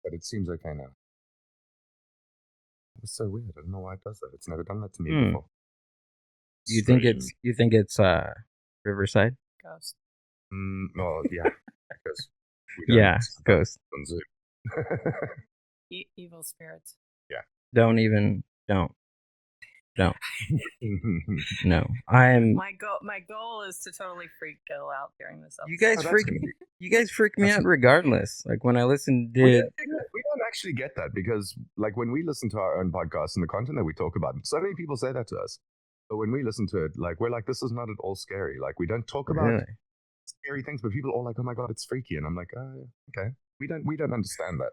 but it seems okay now. It's so weird. I don't know why it does that. It's never done that to me before. You think it's Riverside? Ghost. Well, yeah, because we don't ghost. on Zoom. Evil spirits. Yeah. Don't. No, I'm. My goal is to totally freak Gill out during this episode. You guys freak me out regardless. Like when I listen to. We don't actually get that because, like, when we listen to our own podcast and the content that we talk about, so many people say that to us. But when we listen to it, like, we're like, this is not at all scary. Like, we don't talk about scary things, but people are all like, oh my god, it's freaky, and I'm like, okay, we don't understand that.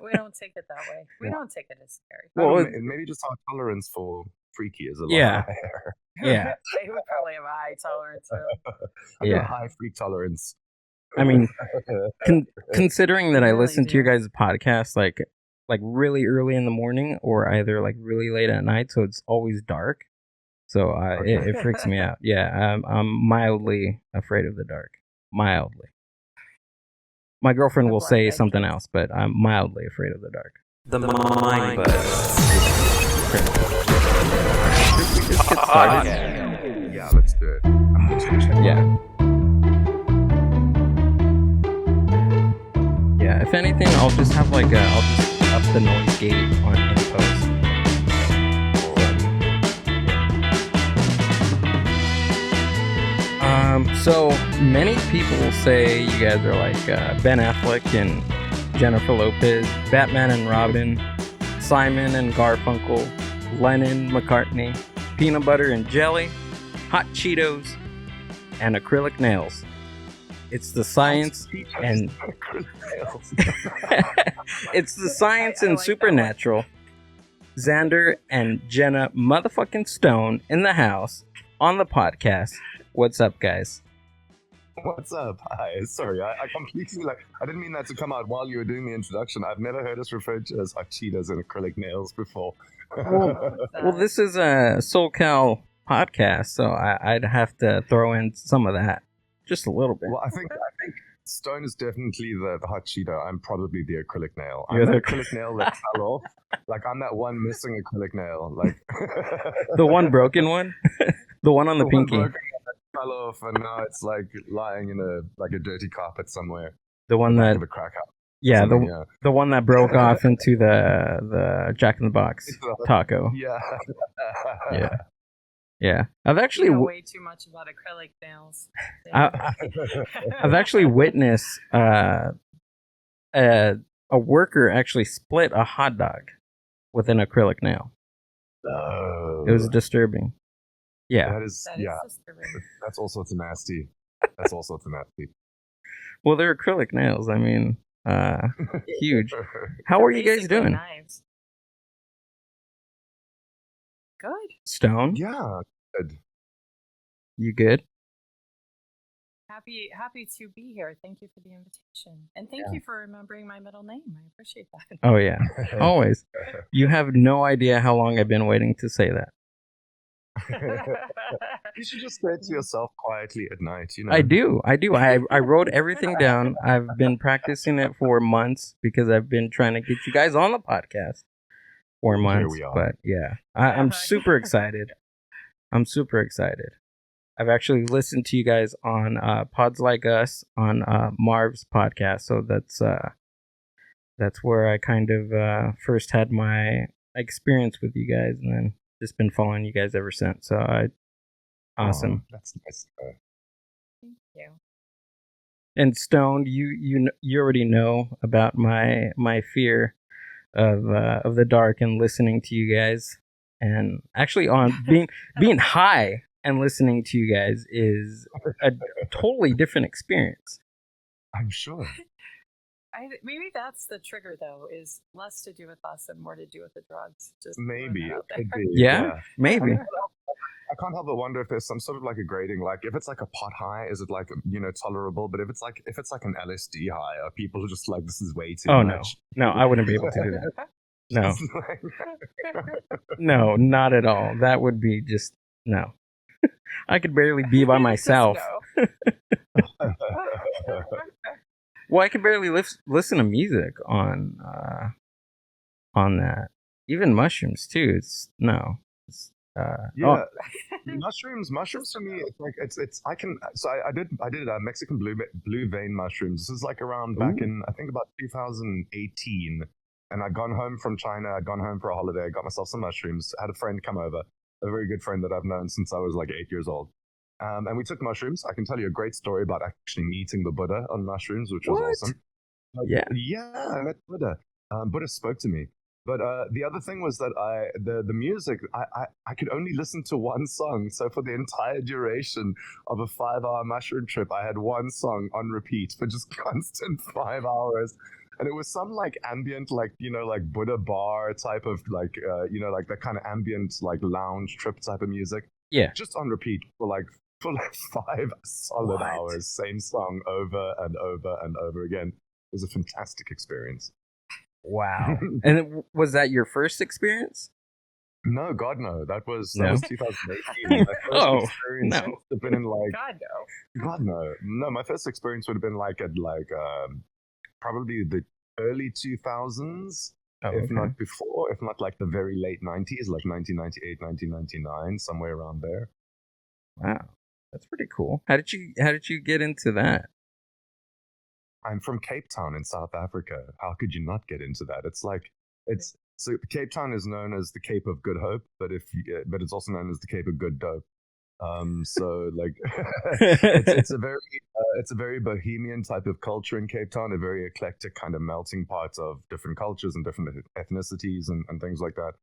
We don't take it that way. We don't take it as scary. Well, maybe just our tolerance for freaky is a lot higher. Yeah. They would probably have a high tolerance. I got a high freak tolerance. I mean, considering that I listen to your guys' podcast like really early in the morning or either like really late at night, so it's always dark. So it freaks me out. Yeah, I'm mildly afraid of the dark. Mildly. My girlfriend will say something else, but I'm mildly afraid of the dark. The mind buzz. Yeah, let's do it. Yeah. Yeah, if anything, I'll just have I'll just up the noise gate on any post. So many people say you guys are like Ben Affleck and Jennifer Lopez, Batman and Robin, Simon and Garfunkel, Lennon, McCartney, peanut butter and jelly, hot Cheetos, and acrylic nails. It's the science and it's the science and supernatural. Xander and Jenna motherfucking Stone in the house on the podcast. What's up, guys? What's up? Hi. Sorry, I completely I didn't mean that to come out while you were doing the introduction. I've never heard us referred to as hot Cheetos and acrylic nails before. Well, this is a SoCal podcast, so I'd have to throw in some of that. Just a little bit. Well, I think Stone is definitely the hot Cheeto. I'm probably the acrylic nail. You're I'm the acrylic nail that fell off. Like, I'm that one missing acrylic nail. Like the one broken one? The one on the pinky. One fell off, and now it's like lying in a dirty carpet somewhere. The one that the crack house. Yeah, the one that broke off into the Jack in the Box taco. Yeah. Yeah. I've actually way too much about acrylic nails. I've actually witnessed a worker actually split a hot dog with an acrylic nail. Oh. It was disturbing. Yeah. That is disturbing. That's all sorts of nasty. Well, they're acrylic nails. I mean, huge. How are you guys doing? Knives. Good. Stone? Yeah, good. You good? Happy to be here. Thank you for the invitation. And thank you for remembering my middle name. I appreciate that. Oh, yeah. Always. You have no idea how long I've been waiting to say that. You should just say it to yourself quietly at night, you know. I do. I wrote everything down. I've been practicing it for months because I've been trying to get you guys on the podcast. 4 months, but yeah, I'm super excited. I've actually listened to you guys on Pods Like Us on Marv's podcast, so that's where I kind of first had my experience with you guys, and then just been following you guys ever since. So awesome. That's nice. Thank you. And Stone, you already know about my fear of the dark and listening to you guys, and actually on being high and listening to you guys is a totally different experience. I'm sure. Maybe that's the trigger, though, is less to do with us and more to do with the drugs. Just maybe it could be. Yeah, maybe. I can't help but wonder if there's some sort of like a grading. Like, if it's like a pot high, is it like, tolerable? But if it's like an LSD high, are people just like, this is way too much? No, I wouldn't be able to do that. No, no, not at all. That would be just no. I could barely be by myself. Well, I can barely listen to music on that. Even mushrooms too. Yeah, mushrooms for me, it's like I can, so I did Mexican blue vein mushrooms. This is like around back in, I think, about 2018, and I'd gone home from China. I'd gone home for a holiday. I got myself some mushrooms. I had a friend come over, a very good friend that I've known since I was like 8 years old. And we took mushrooms. I can tell you a great story about actually meeting the Buddha on mushrooms, which was awesome. Yeah, I met Buddha. Buddha spoke to me. But the other thing was that the music, I could only listen to one song. So for the entire duration of a 5-hour mushroom trip, I had one song on repeat for just constant 5 hours. And it was some like ambient, like, like Buddha bar type of like, like that kind of ambient, like lounge trip type of music. Yeah. Just on repeat for like 5 solid hours. Same song over and over and over again. It was a fantastic experience. Wow. And was that your first experience? No, God, no. That was 2018. My first experience would have been in like... God, no. No, my first experience would have been like at probably the early 2000s, if not before, if not like the very late 90s, like 1998, 1999, somewhere around there. Wow. That's pretty cool. How did you get into that? I'm from Cape Town in South Africa. How could you not get into that? So Cape Town is known as the Cape of Good Hope, but it's also known as the Cape of Good Dope. So like it's a very bohemian type of culture in Cape Town, a very eclectic kind of melting pot of different cultures and different ethnicities and things like that.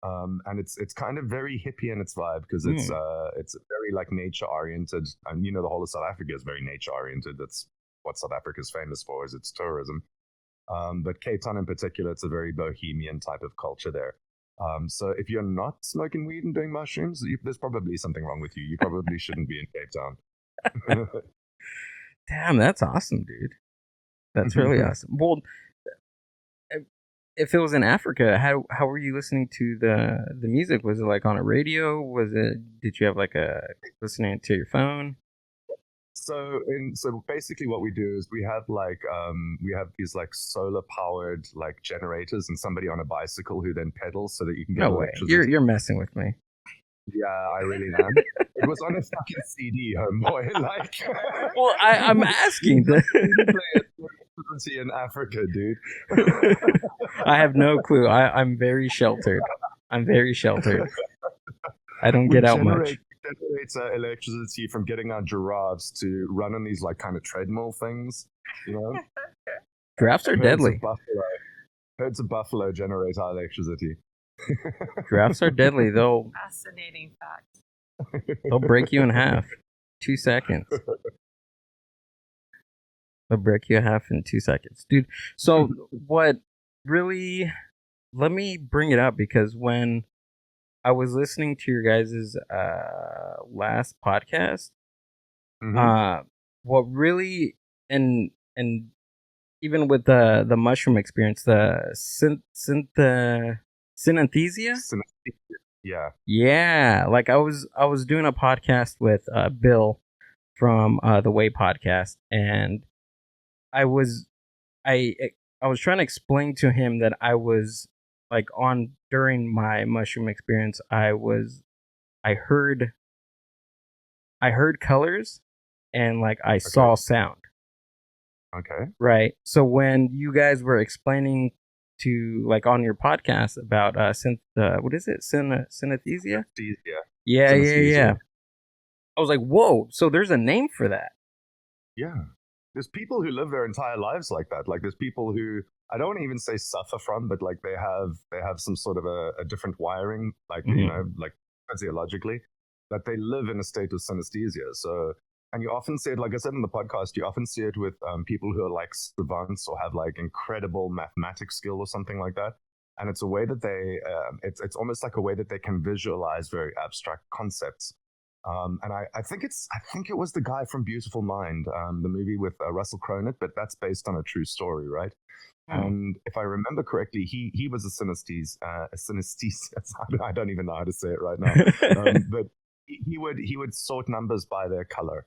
And it's kind of very hippie in its vibe because it's very like nature oriented, and the whole of South Africa is very nature oriented. That's what South Africa is famous for, is its tourism. But Cape Town in particular, it's a very bohemian type of culture there. So if you're not smoking weed and doing mushrooms, there's probably something wrong with you. You probably shouldn't be in Cape Town. Damn, that's awesome, dude. That's really awesome. Well, if it was in Africa, how were you listening to the music? Was it like on a radio? Did you have like listening to your phone? So basically what we do is we have these like solar powered like generators and somebody on a bicycle who then pedals so that you can get electricity. You're messing with me. Yeah, I really am. It was on a fucking CD, homeboy. Like, well, I'm asking. In Africa, dude. I have no clue. I'm very sheltered. I don't get out much. Generates electricity from getting our giraffes to run on these like kind of treadmill things, Giraffes are deadly. Herds of buffalo generate our electricity. Giraffes are deadly. Fascinating fact. They'll break you in half. 2 seconds. They'll break you in half in 2 seconds, dude. So what really? Let me bring it up because when I was listening to your guys' last podcast, what really and even with the mushroom experience, the Synesthesia? Yeah. Like I was doing a podcast with Bill from the Way podcast, and I was trying to explain to him that I was like during my mushroom experience, I heard colors and like I saw sound. Okay. Right. So when you guys were explaining to like on your podcast about what is it? Synesthesia? Yeah. I was like, whoa, so there's a name for that. Yeah. There's people who live their entire lives like that. Like there's people who I don't want to even say suffer from, but like they have some sort of a different wiring, like like physiologically, that they live in a state of synesthesia. So, and you often see it, like I said in the podcast, you often see it with people who are like savants or have like incredible mathematics skill or something like that. And it's a way that they, it's almost like a way that they can visualize very abstract concepts. And I think it was the guy from Beautiful Mind, the movie with Russell Crowe, but that's based on a true story, right? And if I remember correctly, he was a synesthesiast. I don't even know how to say it right now. But he would sort numbers by their color.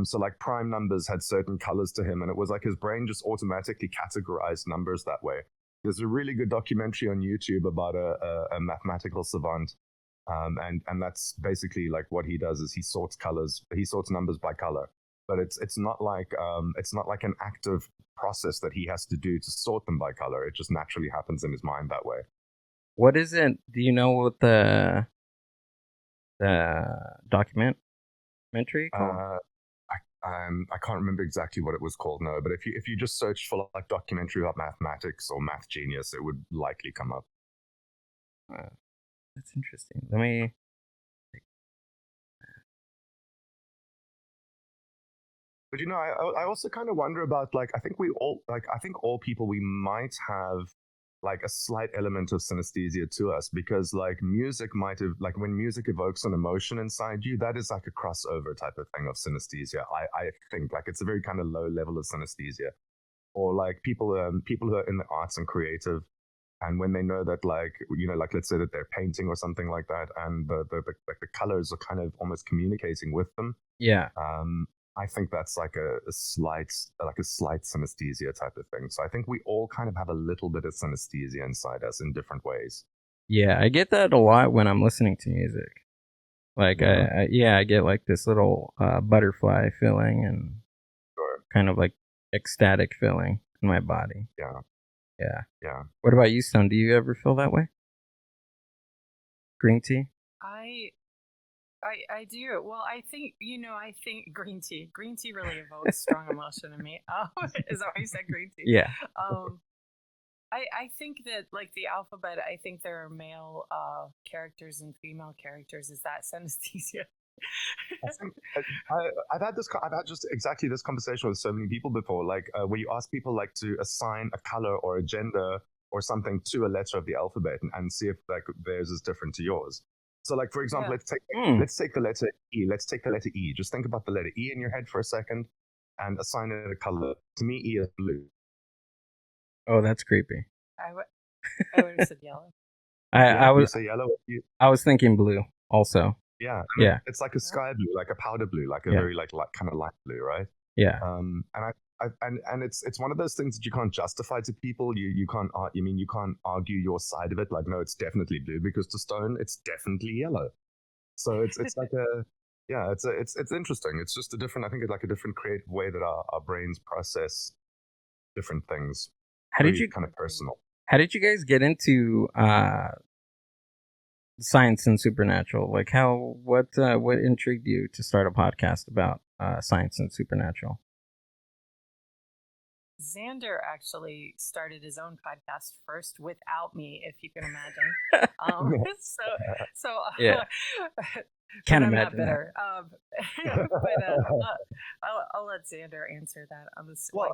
So like prime numbers had certain colors to him, and it was like his brain just automatically categorized numbers that way. There's a really good documentary on YouTube about a mathematical savant, and that's basically like what he does is he sorts numbers by color. But it's not like an active process that he has to do to sort them by color. It just naturally happens in his mind that way. What is it? Do you know what the documentary called? I can't remember exactly what it was called, no. But if you just searched for like documentary about mathematics or math genius, it would likely come up. That's interesting. Let me. But I also kind of wonder about like I think all people we might have like a slight element of synesthesia to us, because like music might have, like when music evokes an emotion inside you, that is like a crossover type of thing of synesthesia. I think like it's a very kind of low level of synesthesia. Or like people who are in the arts and creative, and when they know that like like let's say that they're painting or something like that, and the colors are kind of almost communicating with them. Yeah. I think that's like a slight synesthesia type of thing. So I think we all kind of have a little bit of synesthesia inside us in different ways. Yeah, I get that a lot when I'm listening to music. Like, I get like this little butterfly feeling and kind of like ecstatic feeling in my body. Yeah. What about you, Stone? Do you ever feel that way? Green tea? I do. Well, I think green tea really evokes strong emotion in me. Is that why you said green tea? Yeah. I think that like the alphabet, I think there are male characters and female characters. Is that synesthesia? I've had just exactly this conversation with so many people before, like where you ask people like to assign a color or a gender or something to a letter of the alphabet and see if like theirs is different to yours. So like, for example, let's take the letter E. Let's take the letter E. Just think about the letter E in your head for a second and assign it a color. To me, E is blue. Oh, that's creepy. I would have said yellow. I would say yellow. I was thinking blue also. Yeah. Yeah. It's like a sky blue, like a powder blue, like a very like kind of light blue, right? Yeah. And it's one of those things that you can't justify to people. You can't you can't argue your side of it. Like, no, it's definitely blue, because to Stone, it's definitely yellow. So it's like it's interesting. It's just a different, I think it's like a different creative way that our brains process different things. How did you kind of personal? How did you guys get into science and supernatural? Like what intrigued you to start a podcast about science and supernatural? Xander actually started his own podcast first without me, if you can imagine. Yeah. Can't imagine not bitter. But I'll let Xander answer that on why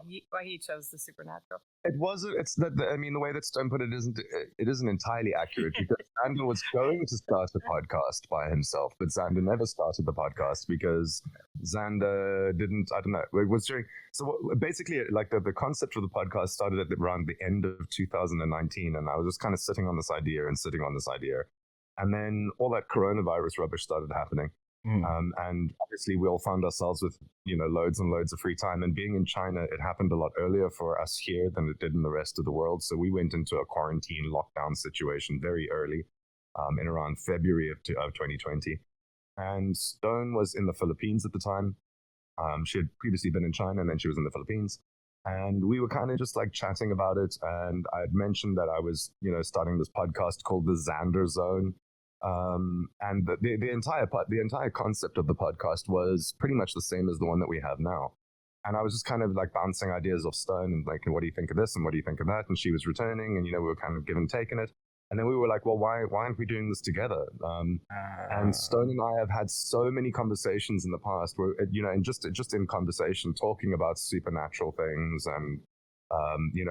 he chose the supernatural. It wasn't. It's that. I mean, the way that Stone put it isn't entirely accurate, because Xander was going to start a podcast by himself, but Xander never started the podcast because Xander didn't. I don't know. It was during. So basically, like the concept of the podcast started at around the end of 2019, and I was just kind of sitting on this idea. And then all that coronavirus rubbish started happening. And obviously we all found ourselves with, loads and loads of free time. And being in China, it happened a lot earlier for us here than it did in the rest of the world. So we went into a quarantine lockdown situation very early, in around February of 2020. And Stone was in the Philippines at the time. She had previously been in China, and then she was in the Philippines. And we were kind of just like chatting about it. And I had mentioned that I was, starting this podcast called the Xander Zone. And the entire concept of the podcast was pretty much the same as the one that we have now. And I was just kind of like bouncing ideas off Stone and like, what do you think of this and what do you think of that? And she was returning, and we were kind of give and taking it. And then we were like, well, why aren't we doing this together? And Stone and I have had so many conversations in the past where, and just in conversation, talking about supernatural things and,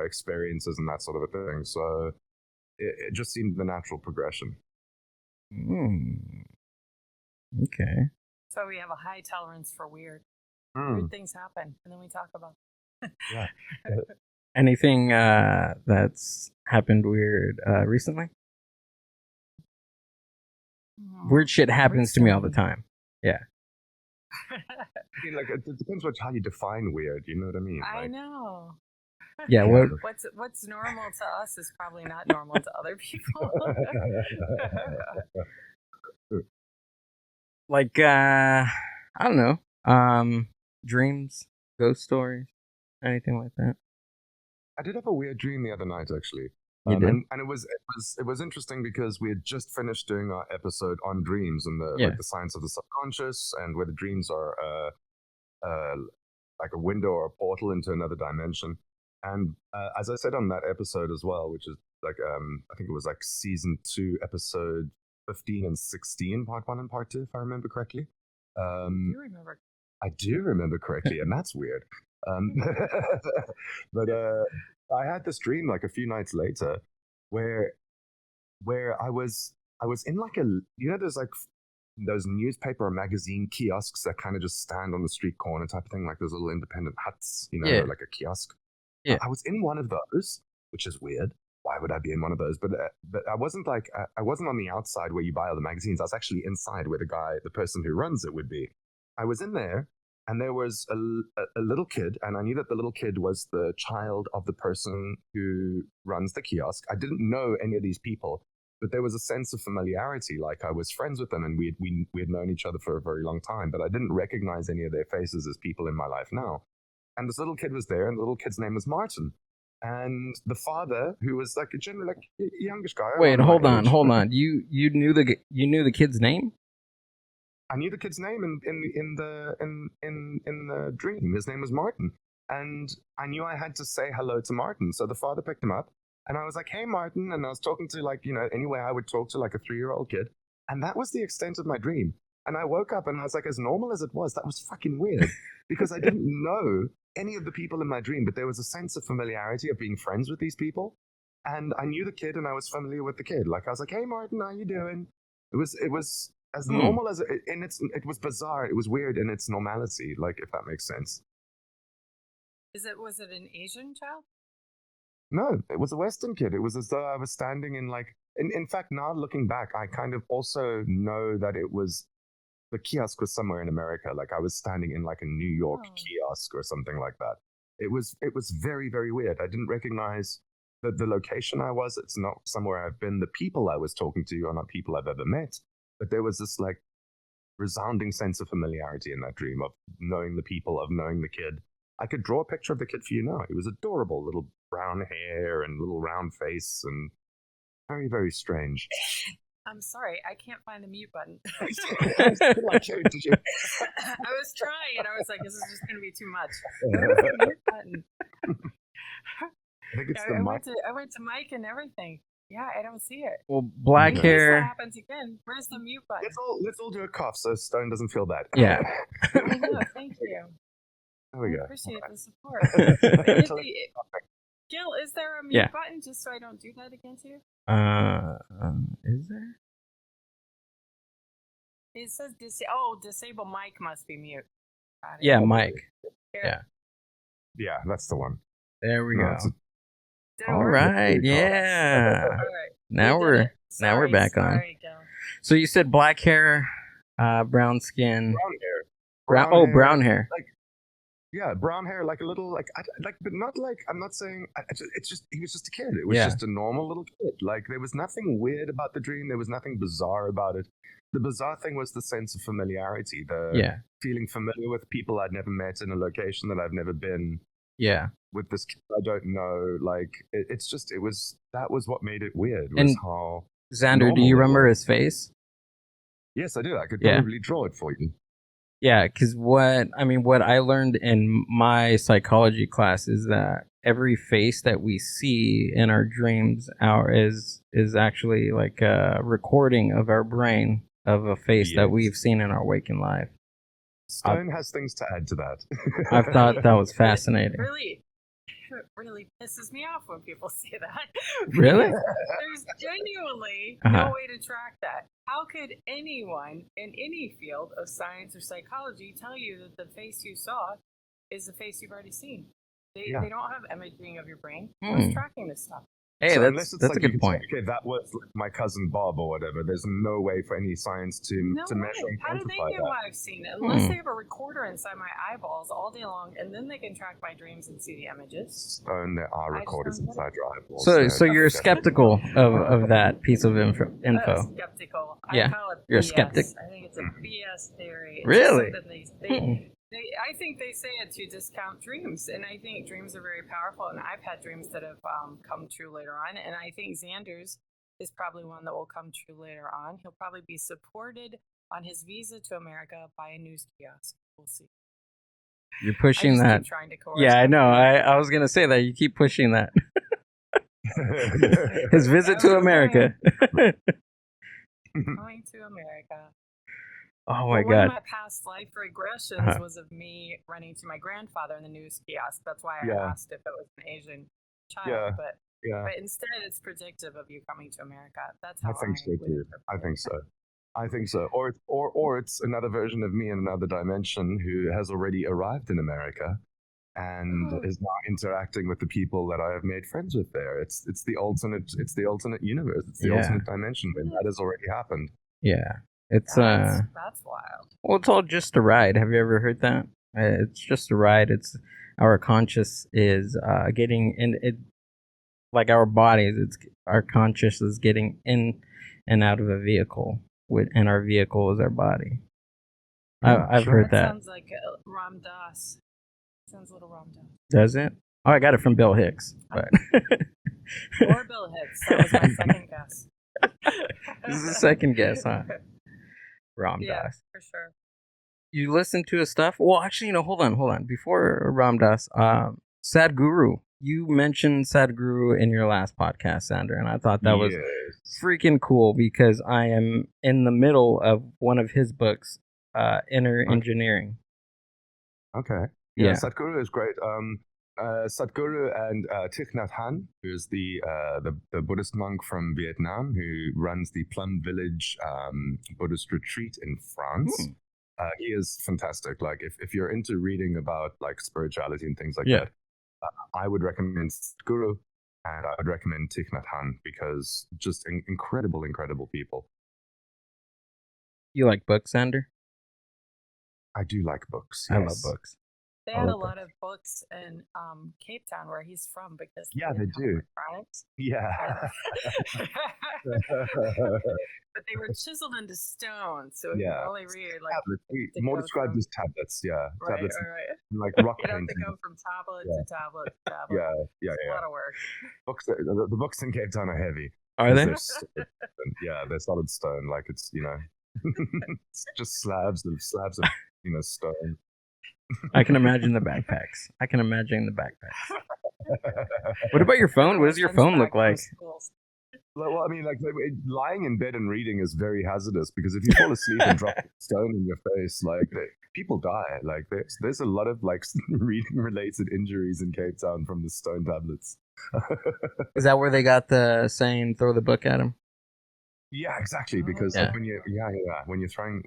experiences and that sort of a thing. So it just seemed the natural progression. Okay. So we have a high tolerance for weird things happen, and then we talk about yeah. Anything that's happened weird recently? Weird shit happens to me all the time. Yeah. mean, like it depends how you define weird. You know what I mean? I Like, know. Yeah, what? What's normal to us is probably not normal to other people. Like, I don't know. Dreams, ghost stories, anything like that. I did have a weird dream the other night, actually. You did? And it was interesting because we had just finished doing our episode on dreams and like the science of the subconscious and whether dreams are like a window or a portal into another dimension. And as I said on that episode as well, which is like I think it was like season 2, episode 15 and 16, part 1 and part 2, if I remember correctly. You remember? I do remember correctly, and that's weird. But I had this dream like a few nights later, where I was in like there's like those newspaper or magazine kiosks that kind of just stand on the street corner type of thing, like those little independent huts, like a kiosk. Yeah. I was in one of those, which is weird. Why would I be in one of those? But I wasn't I wasn't on the outside where you buy all the magazines. I was actually inside where the person who runs it would be. I was in there, and there was a little kid, and I knew that the little kid was the child of the person who runs the kiosk. I didn't know any of these people, but there was a sense of familiarity, like I was friends with them, and we had known each other for a very long time, but I didn't recognize any of their faces as people in my life now. And this little kid was there, and the little kid's name was Martin. And the father, who was like a general, like youngish guy. Wait, hold on. You knew the kid's name? I knew the kid's name in the dream. His name was Martin, and I knew I had to say hello to Martin. So the father picked him up, and I was like, "Hey, Martin," and I was talking to any way I would talk to like a 3-year-old kid, and that was the extent of my dream. And I woke up and I was like, as normal as it was, that was fucking weird because I didn't know any of the people in my dream, but there was a sense of familiarity of being friends with these people, and I knew the kid and I was familiar with the kid. Like I was like, "Hey, Martin, how you doing?" It was as normal as it was bizarre. It was weird in its normality, like if that makes sense. Was it an Asian child? No, it was a Western kid. It was as though I was standing in like. In fact, now looking back, I kind of also know that the kiosk was somewhere in America. Like I was standing in like a New York kiosk or something like that. It was very, very weird. I didn't recognize the location I was. It's not somewhere I've been. The people I was talking to are not people I've ever met. But there was this like resounding sense of familiarity in that dream of knowing the people, of knowing the kid. I could draw a picture of the kid for you now. He was adorable, little brown hair and little round face, and very, very strange. I'm sorry, I can't find the mute button. I was trying, and I was like, this is just going to be too much. Mute button. I think it's the mic. I went to mic and everything. Yeah, I don't see it. Well, black hair. That happens again. Where's the mute button? Let's all do a cough so Stone doesn't feel bad. Yeah. I know, thank you. There we go. I appreciate the support. Gill, is there a mute button just so I don't do that again to you? Is there? It says disable mic must be mute. Yeah, mic. Here. Yeah, that's the one. There we go. All work? right, yeah. All right. Now we're back on. Gill. So you said black hair, brown skin, brown hair. Brown hair. Like, yeah, brown hair, like a little, but not like. I'm not saying. It's just he was just a kid. It was just a normal little kid. Like there was nothing weird about the dream. There was nothing bizarre about it. The bizarre thing was the sense of familiarity, the feeling familiar with people I'd never met in a location that I've never been. Yeah. With this kid I don't know, like that was what made it weird. Was how Xander, do you remember his face? Yes, I do. I could probably draw it for you. Yeah, because what I learned in my psychology class is that every face that we see in our dreams is actually like a recording of our brain of a face that we've seen in our waking life. Stone has things to add to that. I thought that was fascinating. Really pisses me off when people say that. Really? There's genuinely no way to track that. How could anyone in any field of science or psychology tell you that the face you saw is the face you've already seen? They don't have imaging of your brain. Who's tracking this stuff? Hey, So that's unless it's that's like a you good can point. say, okay, that was like my cousin Bob or whatever, there's no way for any science to No measure way. and How do they quantify know that. I've seen it? Unless Hmm. they have a recorder inside my eyeballs all day long, and then they can track my dreams and see the images. Stone, there are I just recorders don't get inside your eyeballs. So you're definitely- skeptical of that piece of info. Skeptical. Yeah, I call it you're a BS. skeptic. I think it's a BS theory. It's Really? just something I think they say it to discount dreams, and I think dreams are very powerful. And I've had dreams that have come true later on, and I think Xander's is probably one that will come true later on. He'll probably be supported on his visa to America by a news kiosk. We'll see. You're pushing I just that. keep trying to coerce Yeah, I him. know. I was gonna say that you keep pushing that. His visit to America. Coming to America. Oh One my of god. my past life regressions was of me running to my grandfather in the news kiosk. That's why I asked if it was an Asian child. But instead, it's predictive of you coming to America. That's how I think so would too. interpret I it. think so. I think so. Or it's another version of me in another dimension who has already arrived in America and is now interacting with the people that I have made friends with there. It's the alternate universe. It's the alternate dimension when that has already happened. Yeah. It's that's wild. Well, it's all just a ride. Have you ever heard that? It's just a ride. It's our conscious is getting in it, like our bodies. It's our conscious is getting in and out of a vehicle, and our vehicle is our body. I've heard that. Sounds like Ram Dass. Sounds a little Ram Dass. Does it? Oh, I got it from Bill Hicks. But or Bill Hicks. That was my second guess. This is the second guess, huh? Ram Dass. For sure. You listen to his stuff? Well, actually, hold on. Before Ram Dass, Sadhguru. You mentioned Sadhguru in your last podcast, Xander, and I thought that was freaking cool because I am in the middle of one of his books, Inner Engineering. Okay. Yeah, Sadhguru is great. Sadhguru and Thich Nhat Hanh, who is the Buddhist monk from Vietnam who runs the Plum Village Buddhist retreat in France. He is fantastic. Like if you're into reading about like spirituality and things like that, I would recommend Sadhguru and I would recommend Thich Nhat Hanh because just incredible people. You like books, Xander? I do like books. I love books. They had a lot of books in Cape Town, where he's from, because they do. Yeah. But they were chiseled into stone, so you can only read like more described as tablets. Yeah, right, tablets, right. like rock You'd have painting. to go from tablet to tablet to tablet. Yeah. It's a lot of work. Books. The books in Cape Town are heavy. Are they? They're solid stone. Like it's it's just slabs of stone. I can imagine the backpacks. What about your phone? What does your phone look like? Well, I mean, like lying in bed and reading is very hazardous because if you fall asleep and drop a stone in your face, like people die. Like there's a lot of like reading related injuries in Cape Town from the stone tablets. Is that where they got the saying "throw the book at him"? Yeah, exactly. Because like, when you're throwing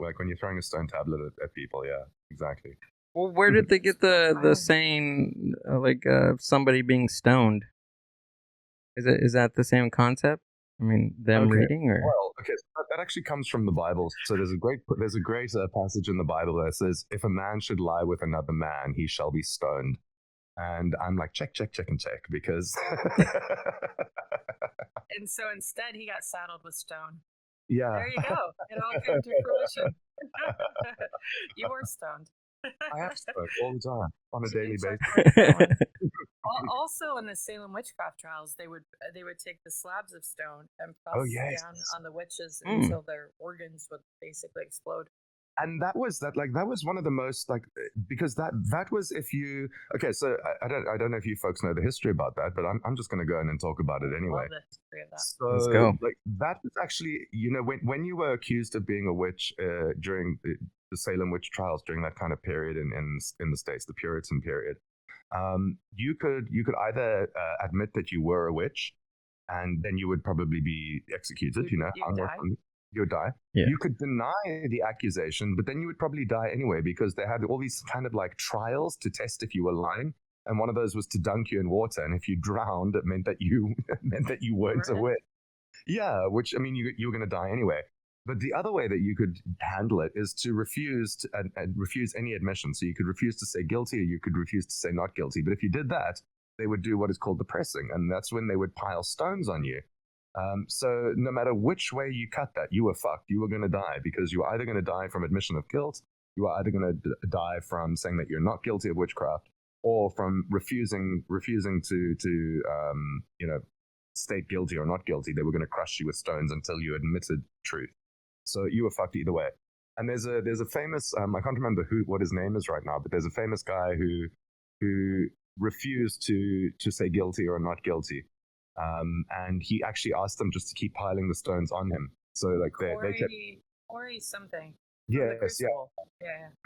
a stone tablet at people, exactly. Well, where did they get the saying somebody being stoned? Is that the same concept? I mean, them reading or? Well, okay, so that actually comes from the Bible. So there's a great passage in the Bible that says, "If a man should lie with another man, he shall be stoned." And I'm like, check, because. And so instead, he got saddled with stone. Yeah. There you go. It all came to fruition. You were stoned. I have stoned all the time on a daily basis. Also, in the Salem witchcraft trials, they would take the slabs of stone and press down on the witches until their organs would basically explode. And that was one of the most because that was so I don't know if you folks know the history about that, but I'm just going to go in and talk about it anyway. Love the history of that. So let's go. Like that was actually when you were accused of being a witch during the Salem witch trials during that kind of period in the States, the Puritan period, you could either admit that you were a witch, and then you would probably be executed. You would die. Yeah. You could deny the accusation, but then you would probably die anyway because they had all these kind of like trials to test if you were lying. and one of those was to dunk you in water, and if you drowned, it meant that you weren't a witch. Yeah, which, I mean, you were going to die anyway. But the other way that you could handle it is to refuse any admission. So you could refuse to say guilty, or you could refuse to say not guilty. But if you did that, they would do what is called the pressing, and that's when they would pile stones on you. So no matter which way you cut that, you were fucked. You were going to die, because you were either going to die from admission of guilt, you were either going to die from saying that you're not guilty of witchcraft, or from refusing to state guilty or not guilty. They were going to crush you with stones until you admitted truth. So you were fucked either way. And there's a famous I can't remember what his name is right now, but there's a famous guy who refused to say guilty or not guilty. And he actually asked them just to keep piling the stones on him. So like they kept Corey something. Yes,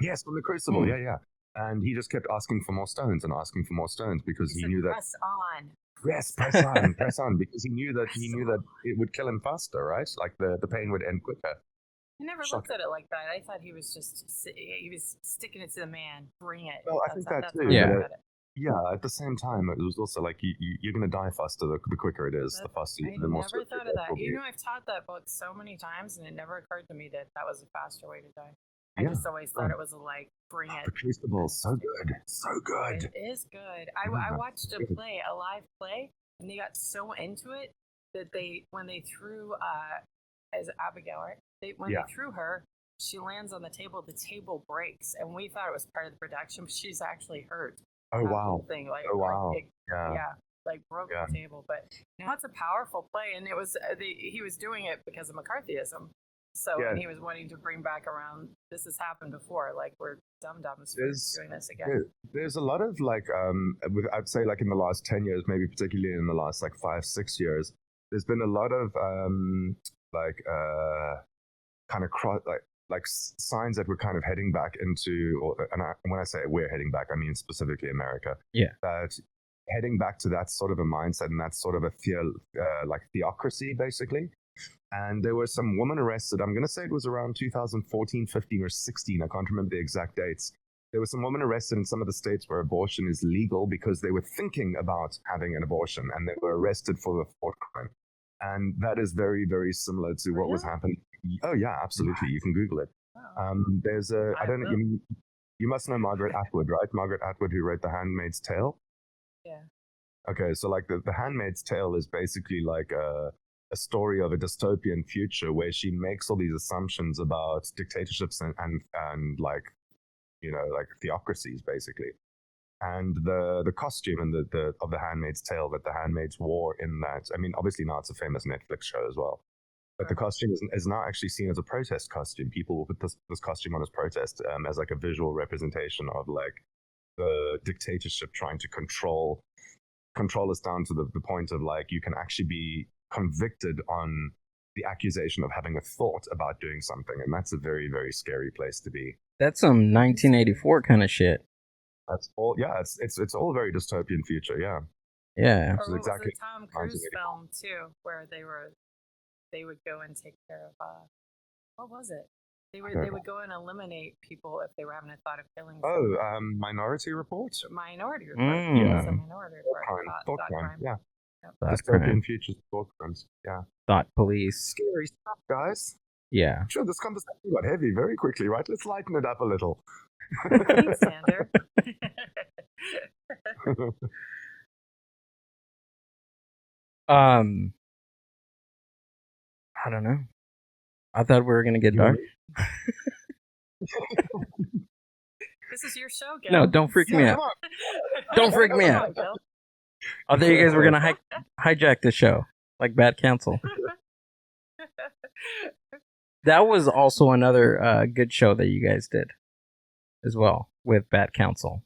yes, from the Crucible, yeah. And he just kept asking for more stones and asking for more stones, because he knew that press on. Yes, press on, because he knew that it would kill him faster, right? Like the pain would end quicker. I never looked at it like that. I thought he was sticking it to the man. Bring it. Well, I think that too. Yeah, at the same time, it was also like you're going to die faster the quicker it is, the faster, the more. I never thought of that. You know, I've taught that book so many times, and it never occurred to me that was a faster way to die. I just always thought it was like, bring it. The Crucible, so good. It is good. I watched a live play, and they got so into it that when they threw, as Abigail, right? They threw her, she lands on the table breaks, and we thought it was part of the production, but she's actually hurt. Oh wow! Thing, like, broke the table. But now it's a powerful play, and it was he was doing it because of McCarthyism. So and he was wanting to bring back around. This has happened before. Like, we're dum-dums doing this again. There's a lot of I'd say like in the last 10 years, maybe particularly in the last like 5-6 years, there's been a lot of kind of signs that we're kind of heading back into, when I say we're heading back, I mean specifically America. Yeah. That heading back to that sort of a mindset, and that's sort of a theocracy, basically. And there were some women arrested. I'm going to say it was around 2014, 15, or 16. I can't remember the exact dates. There were some women arrested in some of the states where abortion is legal, because they were thinking about having an abortion, and they were arrested for the thought crime. And that is very, very similar to what was happening. Oh yeah, absolutely. You can Google it. There's I don't know. You must know Margaret Atwood, right? Margaret Atwood, who wrote The Handmaid's Tale. Yeah. Okay, so like the Handmaid's Tale is basically like a story of a dystopian future where she makes all these assumptions about dictatorships and like, you know, like theocracies, basically. And the costume and the of the Handmaid's Tale that the handmaids wore in that, I mean, obviously now it's a famous Netflix show as well, but the costume is now actually seen as a protest costume. People will put this costume on as protest, as like a visual representation of like the dictatorship trying to control us down to the point of like, you can actually be convicted on the accusation of having a thought about doing something, and that's a very, very scary place to be. That's some 1984 kind of shit. That's all. Yeah, it's all very dystopian future. Yeah. Yeah. Or exactly. Was the Tom Cruise film too, where they would go and take care of what was it? They would go and eliminate people if they were having a thought of killing. Oh, Minority Report. Minority Report. Yeah. Minority Report. Thought crime. Yeah. Yep. Dystopian futures, thought crimes. Yeah. Thought police. Scary stuff, guys. Yeah. Sure, this conversation got heavy very quickly, right? Let's lighten it up a little. Thanks, Xander. I don't know. I thought we were gonna get dark. This is your show, Gill. No, don't freak me out. Don't freak me out. I thought you guys were gonna hijack the show like Bad Counsel. That was also another good show that you guys did as well with Bad Counsel.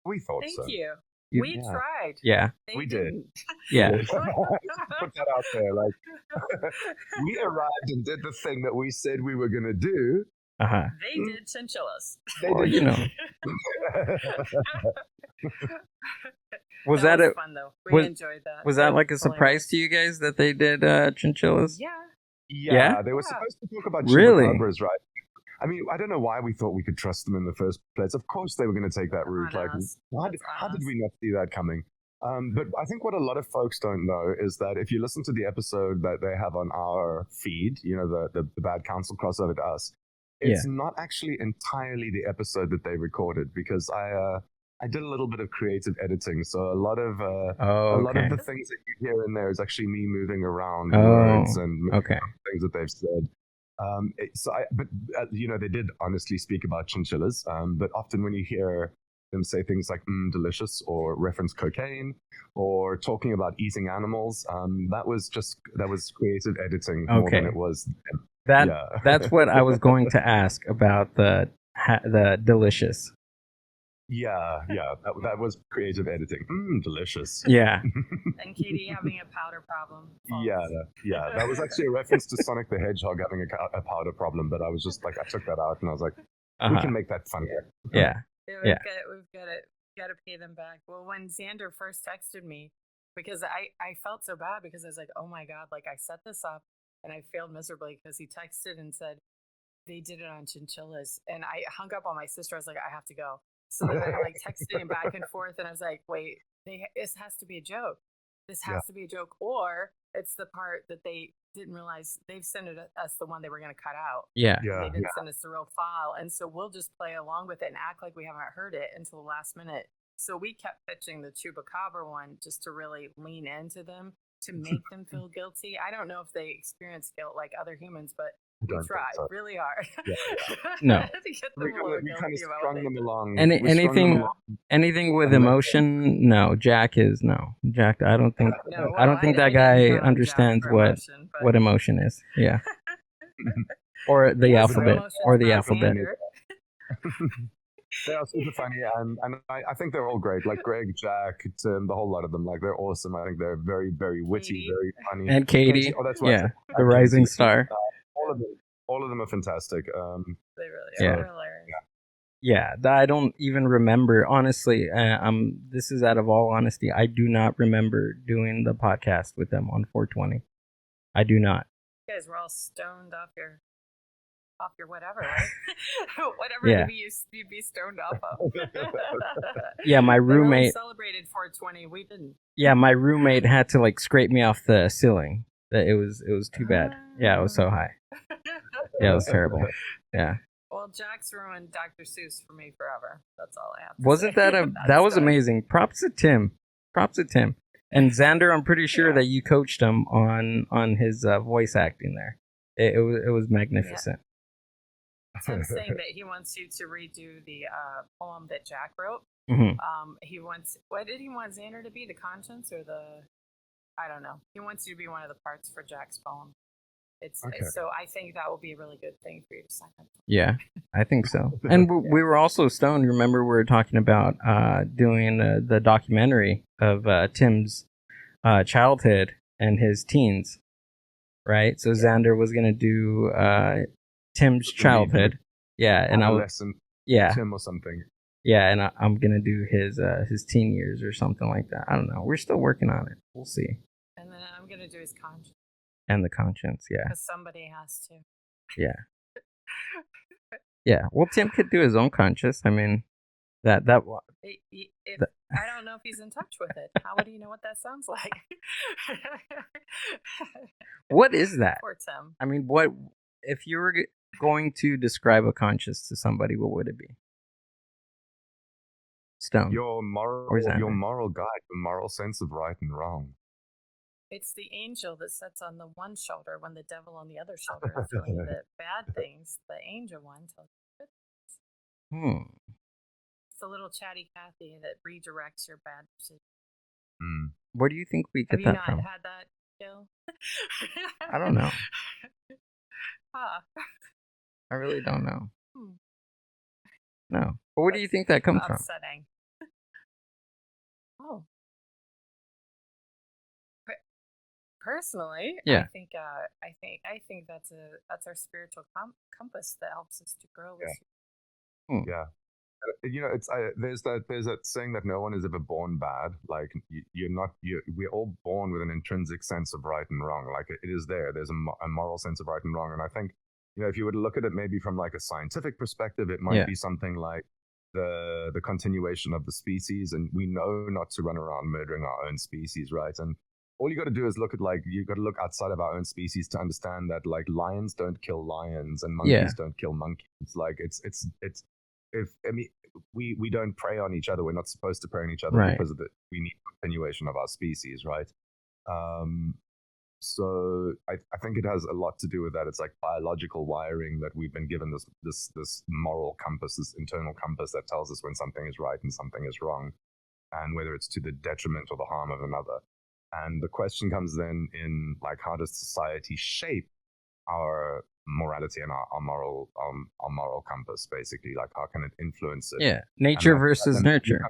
We thought Thank so. you. We tried. Yeah. We did. Yeah. Put that out there. Like, we arrived and did the thing that we said we were going to do. Uh-huh. They did Chinchillas. They did, you know. Was that fun, though. We enjoyed that. Was that like a surprise to you guys that they did Chinchillas? Yeah. Yeah. They were supposed to talk about really? chupacabras, right? I mean, I don't know why we thought we could trust them in the first place. Of course, they were going to take that route. Like, how did we not see that coming? But I think what a lot of folks don't know is that if you listen to the episode that they have on our feed, the Bad Counsel crossover to us, it's not actually entirely the episode that they recorded, because I did a little bit of creative editing, so a lot of the things that you hear in there is actually me moving around words and things that they've said. They did honestly speak about chinchillas, but often when you hear them say things like delicious, or reference cocaine, or talking about eating animals, that was creative editing more than it was. That's what I was going to ask about the delicious. Yeah, that was creative editing. Delicious. Yeah. And Katie having a powder problem. Yeah. That was actually a reference to Sonic the Hedgehog having a powder problem, but I was just like, I took that out and I was like, we can make that funnier. Yeah. We've got to pay them back. Well, when Xander first texted me, because I felt so bad, because I was like, oh my God, like I set this up and I failed miserably, because he texted and said they did it on chinchillas, and I hung up on my sister. I was like, I have to go. So then I like texted him back and forth, and I was like, wait, this has to be a joke. This has to be a joke, or it's the part that they didn't realize they've sent us the one they were going to cut out. Yeah. They didn't send us the real file. And so we'll just play along with it and act like we haven't heard it until the last minute. So we kept pitching the Chupacabra one just to really lean into them, to make them feel guilty. I don't know if they experience guilt like other humans, but we tried really hard. No. We kind of strung them along. Anything with emotion, no. Jack, I don't think that guy understands what emotion is. Yeah. or the alphabet. They are super funny, and I think they're all great. Like Greg, Jack, Tim, the whole lot of them. Like, they're awesome. I think they're very, very witty, very funny. And Katie. Oh, that's right. The rising star. All of them are fantastic. They really are hilarious. Yeah, I don't even remember, honestly. This is out of all honesty. I do not remember doing the podcast with them on 420. I do not. You guys were all stoned off your whatever, right? Whatever you'd be stoned off of. Yeah, my roommate celebrated 420. We didn't. Yeah, my roommate had to like scrape me off the ceiling. It was too bad. Yeah, it was so high. Yeah, it was terrible. Yeah. Well, Jack's ruined Dr. Seuss for me forever. That's all I have to Wasn't say. that was amazing. Props to Tim. And Xander, I'm pretty sure that you coached him on his voice acting there. It was magnificent. Tim's saying that he wants you to redo the poem that Jack wrote. Mm-hmm. What did he want Xander to be? The conscience or I don't know. He wants you to be one of the parts for Jack's poem. So I think that will be a really good thing for you to sign up for. Yeah, I think so. And we were also stoned. Remember, we were talking about doing the documentary of Tim's childhood and his teens, right? So Xander was going to do Tim's childhood. Yeah, and Tim or something. Yeah, and I'm going to do his teen years or something like that. I don't know. We're still working on it. We'll see. And then I'm going to do his conscience. And the conscience, yeah. Because somebody has to. Yeah. Yeah. Well, Tim could do his own conscience. I mean, that. I don't know if he's in touch with it. How would he know what that sounds like? What is that? Poor Tim. I mean, what if you were going to describe a conscience to somebody? What would it be? Stone. Your moral guide, the moral sense of right and wrong. It's the angel that sits on the one shoulder when the devil on the other shoulder is doing the bad things. The angel one tells you good things. It's the little chatty Cathy that redirects your bad decisions. Where do you think we get that from? Have you not had that, Gill? I don't know. I really don't know. No. But where do you think that comes from? Upsetting. Oh. Personally, yeah. I think that's our spiritual compass that helps us to grow. Yeah. There's that saying that no one is ever born bad. Like we're all born with an intrinsic sense of right and wrong. Like it is there. There's a moral sense of right and wrong, and I think if you were to look at it maybe from like a scientific perspective, it might be something like the continuation of the species, and we know not to run around murdering our own species, right? And all you got to do is look at you got to look outside of our own species to understand that like lions don't kill lions and monkeys don't kill monkeys. Like it's if I mean we don't prey on each other. We're not supposed to prey on each other because of we need continuation of our species, right? So I think it has a lot to do with that. It's like biological wiring that we've been given this moral compass, this internal compass that tells us when something is right and something is wrong, and whether it's to the detriment or the harm of another. And the question comes then in like, how does society shape our morality and our moral compass, basically? Like, how can it influence it? Yeah, nature versus nurture.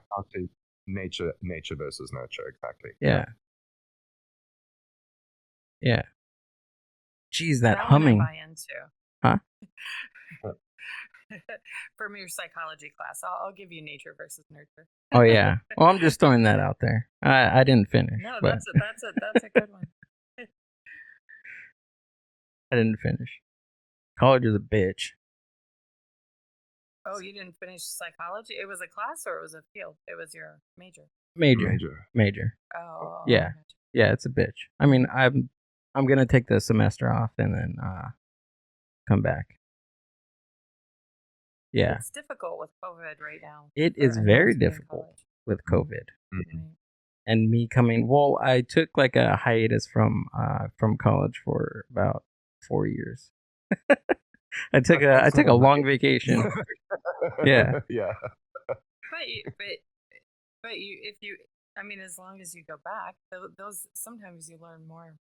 Nature versus nurture, exactly. Yeah. Yeah. Geez, that humming. Buy into. Huh? From your psychology class, I'll give you nature versus nurture. Oh yeah. Well, I'm just throwing that out there. I didn't finish. No, but... that's a good one. I didn't finish. College is a bitch. Oh, you didn't finish psychology? It was a class or it was a field? It was your major. Major. Oh. Yeah. Yeah, it's a bitch. I mean, I'm gonna take the semester off and then come back. Yeah. It's difficult with COVID right now. It is very difficult with COVID. Mm-hmm. And me coming, well, I took like a hiatus from college for about 4 years. I took a long vacation. Yeah. Yeah. But I mean, as long as you go back, those sometimes you learn more.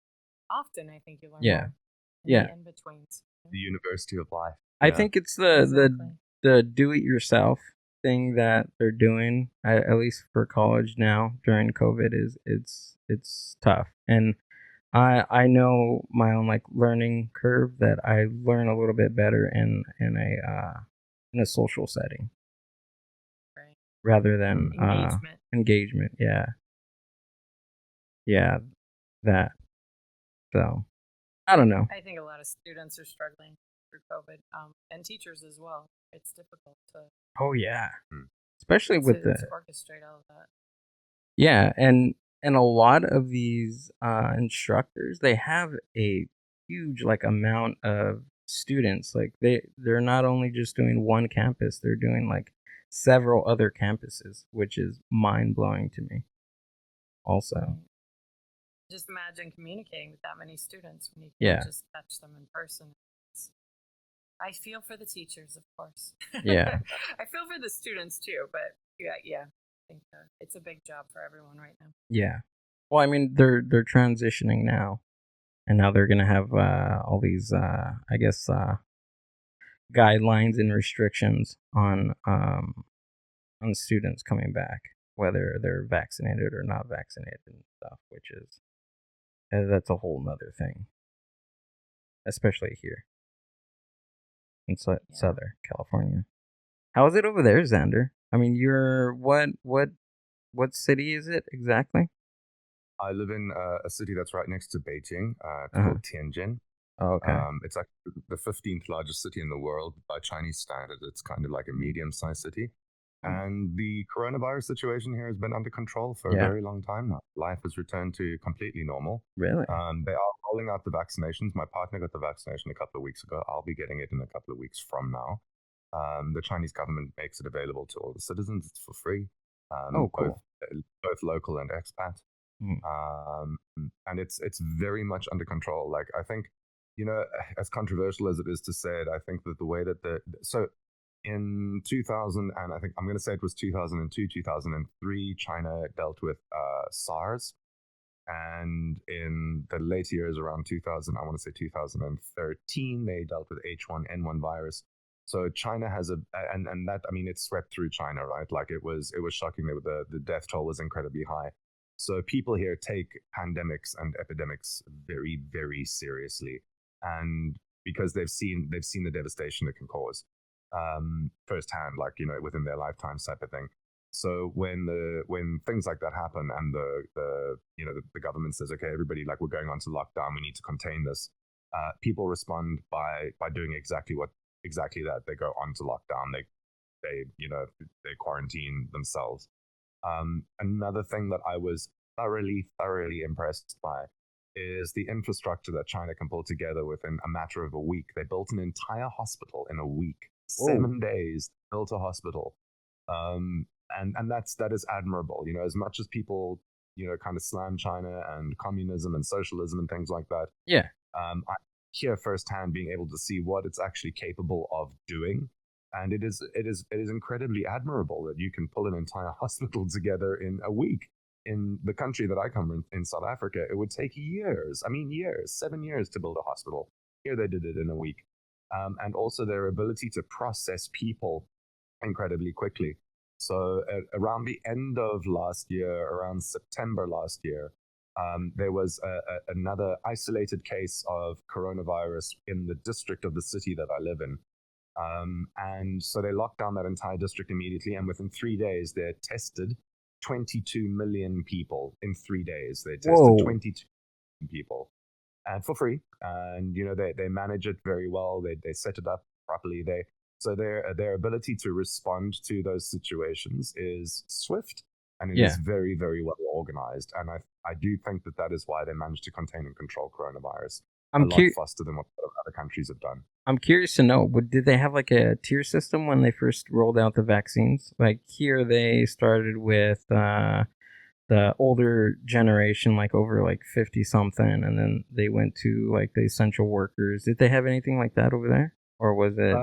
Often, I think you learn more. In betweens. The University of Life. I think it's the do-it-yourself thing that they're doing, at least for college now during COVID, it's tough. And I know my own like learning curve that I learn a little bit better in a social setting, right? Rather than engagement. Yeah, that. So I don't know. I think a lot of students are struggling through COVID, and teachers as well. It's difficult to. Oh yeah, especially with the orchestrate all of that. Yeah, and a lot of these instructors, they have a huge like amount of students. Like they're not only just doing one campus, they're doing like several other campuses, which is mind blowing to me. Also, just imagine communicating with that many students when you can't just touch them in person. I feel for the teachers, of course. Yeah. I feel for the students too, but yeah, I think it's a big job for everyone right now. Yeah. Well, I mean, they're transitioning now, and now they're gonna have all these, I guess, guidelines and restrictions on students coming back, whether they're vaccinated or not vaccinated and stuff, which is that's a whole nother thing, especially here in Southern California. How is it over there, Xander? I mean, you're what city is it exactly? I live in a city that's right next to Beijing, called Tianjin. Oh, okay. It's actually the 15th largest city in the world by Chinese standards. It's kind of like a medium-sized city. And the coronavirus situation here has been under control for a very long time now. Life has returned to completely normal. Really? They are rolling out the vaccinations. My partner got the vaccination a couple of weeks ago. I'll be getting it in a couple of weeks from now. The Chinese government makes it available to all the citizens. It's for free. Cool. Both local and expat. And it's very much under control. Like, I think, as controversial as it is to say it, I think that the way that in 2000, and I think I'm going to say it was 2002, 2003, China dealt with SARS. And in the late years around 2000, I want to say 2013, they dealt with H1N1 virus. So China has and that, I mean, it swept through China, right? Like it was shocking. The death toll was incredibly high. So people here take pandemics and epidemics very, very seriously. And because they've seen the devastation it can cause firsthand, like, within their lifetimes type of thing. So when things like that happen and the government says, okay, everybody, like, we're going on to lockdown, we need to contain this. people respond by doing exactly that. They go onto lockdown. They quarantine themselves. Another thing that I was thoroughly impressed by is the infrastructure that China can pull together within a matter of a week. They built an entire hospital in a week. 7 days, built a hospital. And that is admirable. As much as people, kind of slam China and communism and socialism and things like that. Yeah. I hear firsthand being able to see what it's actually capable of doing. And it is incredibly admirable that you can pull an entire hospital together in a week. In the country that I come from, in South Africa, it would take years. 7 years to build a hospital. Here they did it in a week. And also their ability to process people incredibly quickly. So around the end of last year, around September last year, there was another isolated case of coronavirus in the district of the city that I live in. And so they locked down that entire district immediately. And within 3 days, they tested 22 million people in 3 days. They tested 22 million people, and for free. And they manage it very well. They set it up properly. So their ability to respond to those situations is swift, and it is very, very well organized. And I do think that is why they managed to contain and control coronavirus a lot faster than what other countries have done. I'm curious to know, did they have like a tier system when they first rolled out the vaccines? Like here they started with the older generation, like over like 50 something, and then they went to like the essential workers. Did they have anything like that over there? Or was it?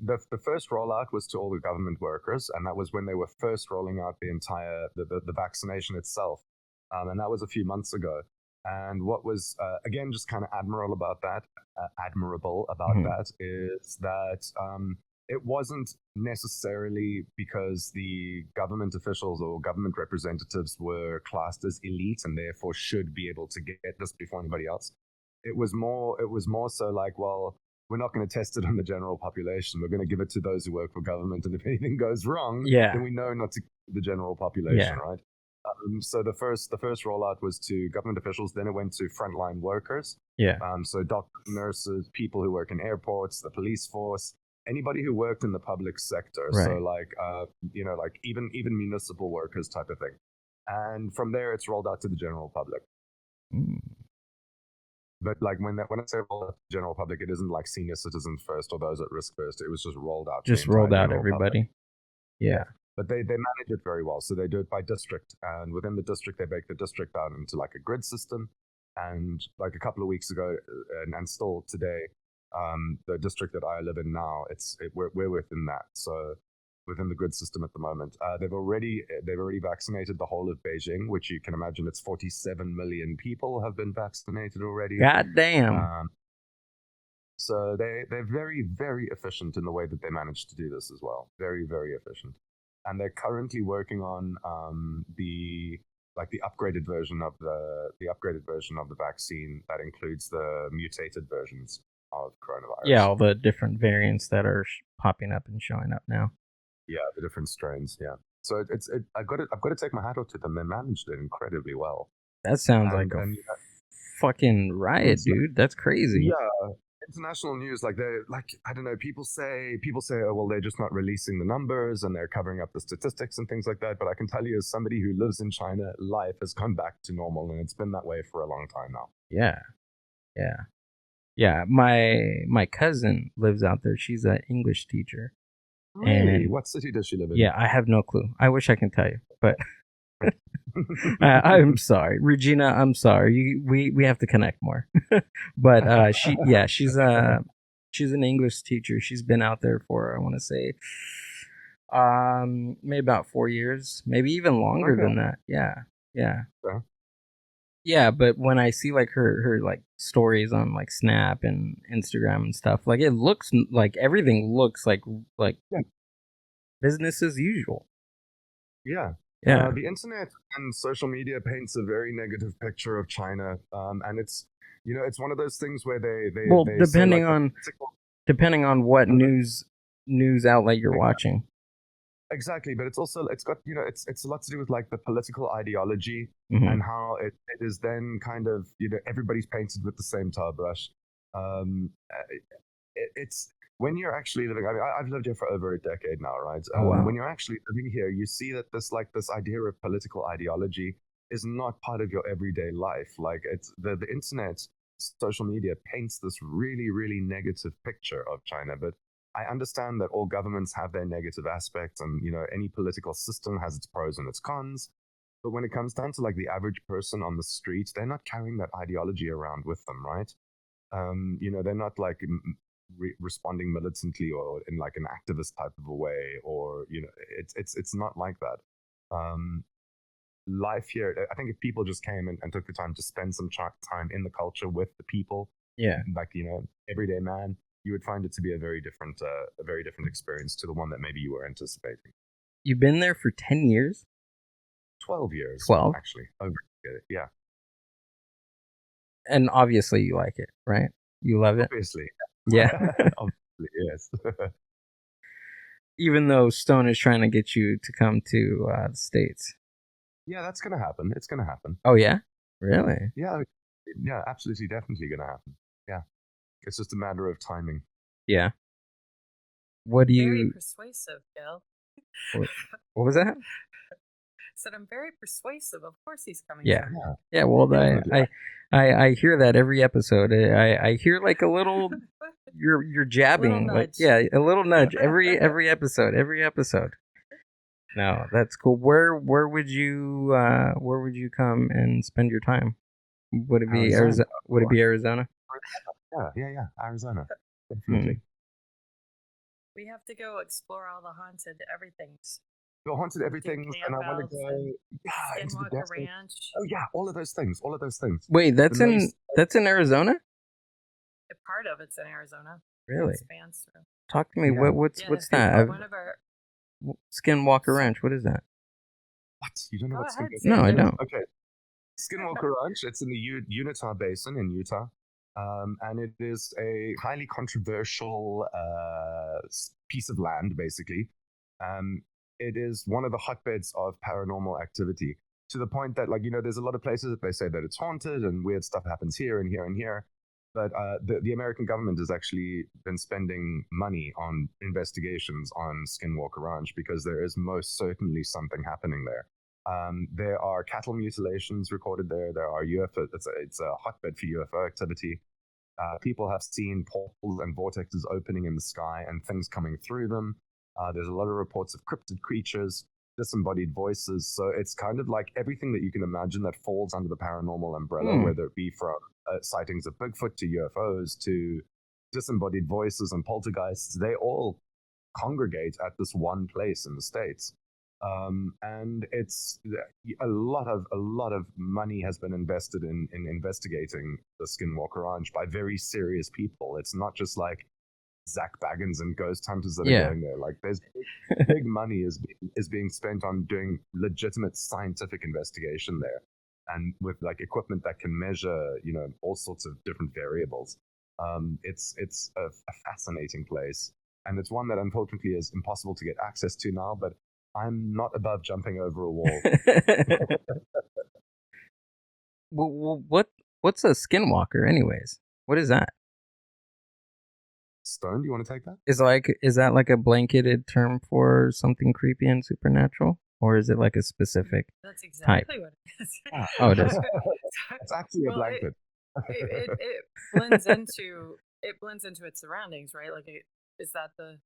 The first rollout was to all the government workers, and that was when they were first rolling out the entire the vaccination itself, and that was a few months ago. And what was again just kind of admirable about that is that it wasn't necessarily because the government officials or government representatives were classed as elite and therefore should be able to get this before anybody else. It was more so like, well, we're not going to test it on the general population. We're going to give it to those who work for government, and if anything goes wrong, then we know not to give the general population, right? So the first rollout was to government officials. Then it went to frontline workers. So doctors, nurses, people who work in airports, the police force, anybody who worked in the public sector. Right. So like even municipal workers type of thing. And from there, it's rolled out to the general public. But like when I say rolled out to the general public, it isn't like senior citizens first or those at risk first. It was just rolled out. Just rolled out everybody. Public. Yeah. But they manage it very well. So they do it by district. And within the district, they break the district down into like a grid system. And like a couple of weeks ago, and still today, the district that I live in now, we're within that. So within the grid system at the moment, they've already vaccinated the whole of Beijing, which you can imagine it's 47 million people have been vaccinated already. God damn. So they're very, very efficient in the way that they managed to do this as well. Very, very efficient. And they're currently working on the upgraded version of the vaccine that includes the mutated versions of coronavirus. Yeah, all the different variants that are popping up and showing up now. Yeah, the different strains. Yeah, so I've got to take my hat off to them. They managed it incredibly well. That sounds like a fucking riot, dude. That's crazy. Yeah. International news, like they're like, I don't know, people say, oh well, they're just not releasing the numbers and they're covering up the statistics and things like that. But I can tell you, as somebody who lives in China, life has gone back to normal, and it's been that way for a long time now. Yeah. My cousin lives out there. She's an English teacher. Really? What city does she live in? Yeah, I have no clue. I wish I can tell you, but I'm sorry, Regina. I'm sorry. We have to connect more. But she's an English teacher. She's been out there for, I want to say, maybe about 4 years, maybe even longer than that. Yeah. But when I see like her like stories on like Snap and Instagram and stuff, like it looks like everything looks like business as usual. Yeah. The internet and social media paints a very negative picture of China, and it's one of those things where they depending on what news outlet you're watching. Exactly, but it's also it's got it's a lot to do with like the political ideology Mhm. and how it is then kind of everybody's painted with the same tar brush. It's when you're actually living. I mean, I've lived here for over a decade now, right? Oh, wow. When you're actually living here, you see that this idea of political ideology is not part of your everyday life. Like it's the internet, social media paints this really really negative picture of China, but I understand that all governments have their negative aspects, and any political system has its pros and its cons. But when it comes down to like the average person on the street, they're not carrying that ideology around with them, right? They're not like responding militantly or in like an activist type of a way, or it's not like that. Life here, I think if people just came and took the time to spend some time in the culture with the people, Yeah. like everyday man, you would find it to be a very different experience to the one that maybe you were anticipating. You've been there for 10 years? 12 years. 12? Actually. Over it. Yeah. And obviously you like it, right? You love it? Obviously. Yeah. Obviously, yes. Even though Stone is trying to get you to come to the States. Yeah, that's going to happen. It's going to happen. Oh, yeah? Really? Yeah, absolutely, definitely going to happen. Yeah. It's just a matter of timing. Yeah. What do Very you... persuasive, Gill. What was that? Said I'm very persuasive. Of course he's coming. Yeah. Yeah, well, I hear that every episode. I hear like a little... You're jabbing. Like, yeah, a little nudge every episode. Every episode. No, that's cool. Where would you come and spend your time? Would it be Arizona? Would it be Arizona? Yeah, Arizona. Definitely. We have to go explore all the haunted everythings. The haunted everythings, and I want to go into the Skinwalker Ranch. Oh yeah, all of those things. Wait, that's in Arizona? A part of it's in Arizona. Really? It expands through. Talk to me. Yeah. What's that? Skinwalker Ranch. What is that? What? You don't know what Skinwalker Ranch is? No, I don't. Okay. Skinwalker Ranch. It's in the Utah Basin in Utah. And it is a highly controversial piece of land, basically. It is one of the hotbeds of paranormal activity, to the point that, like, there's a lot of places that they say that it's haunted and weird stuff happens here and here and here. But the American government has actually been spending money on investigations on Skinwalker Ranch because there is most certainly something happening there. There are cattle mutilations recorded there. There are UFO. It's a hotbed for UFO activity. People have seen portals and vortexes opening in the sky and things coming through them. There's a lot of reports of cryptid creatures, disembodied voices. So it's kind of like everything that you can imagine that falls under the paranormal umbrella, whether it be from sightings of Bigfoot to UFOs to disembodied voices and poltergeists. They all congregate at this one place in the States. And it's a lot of money has been invested in investigating the Skinwalker Ranch by very serious people. It's not just like Zach Baggins and ghost hunters that are going there. Like, there's big money is being spent on doing legitimate scientific investigation there, and with like equipment that can measure all sorts of different variables. It's a fascinating place, and it's one that unfortunately is impossible to get access to now, but I'm not above jumping over a wall. Well, what's a skinwalker, anyways? What is that? Stone, do you want to take that? Is that like a blanketed term for something creepy and supernatural, or is it like a specific That's exactly type? What it is. Oh, it is. It's actually a blanket. It blends into its surroundings, right? Like, is that the?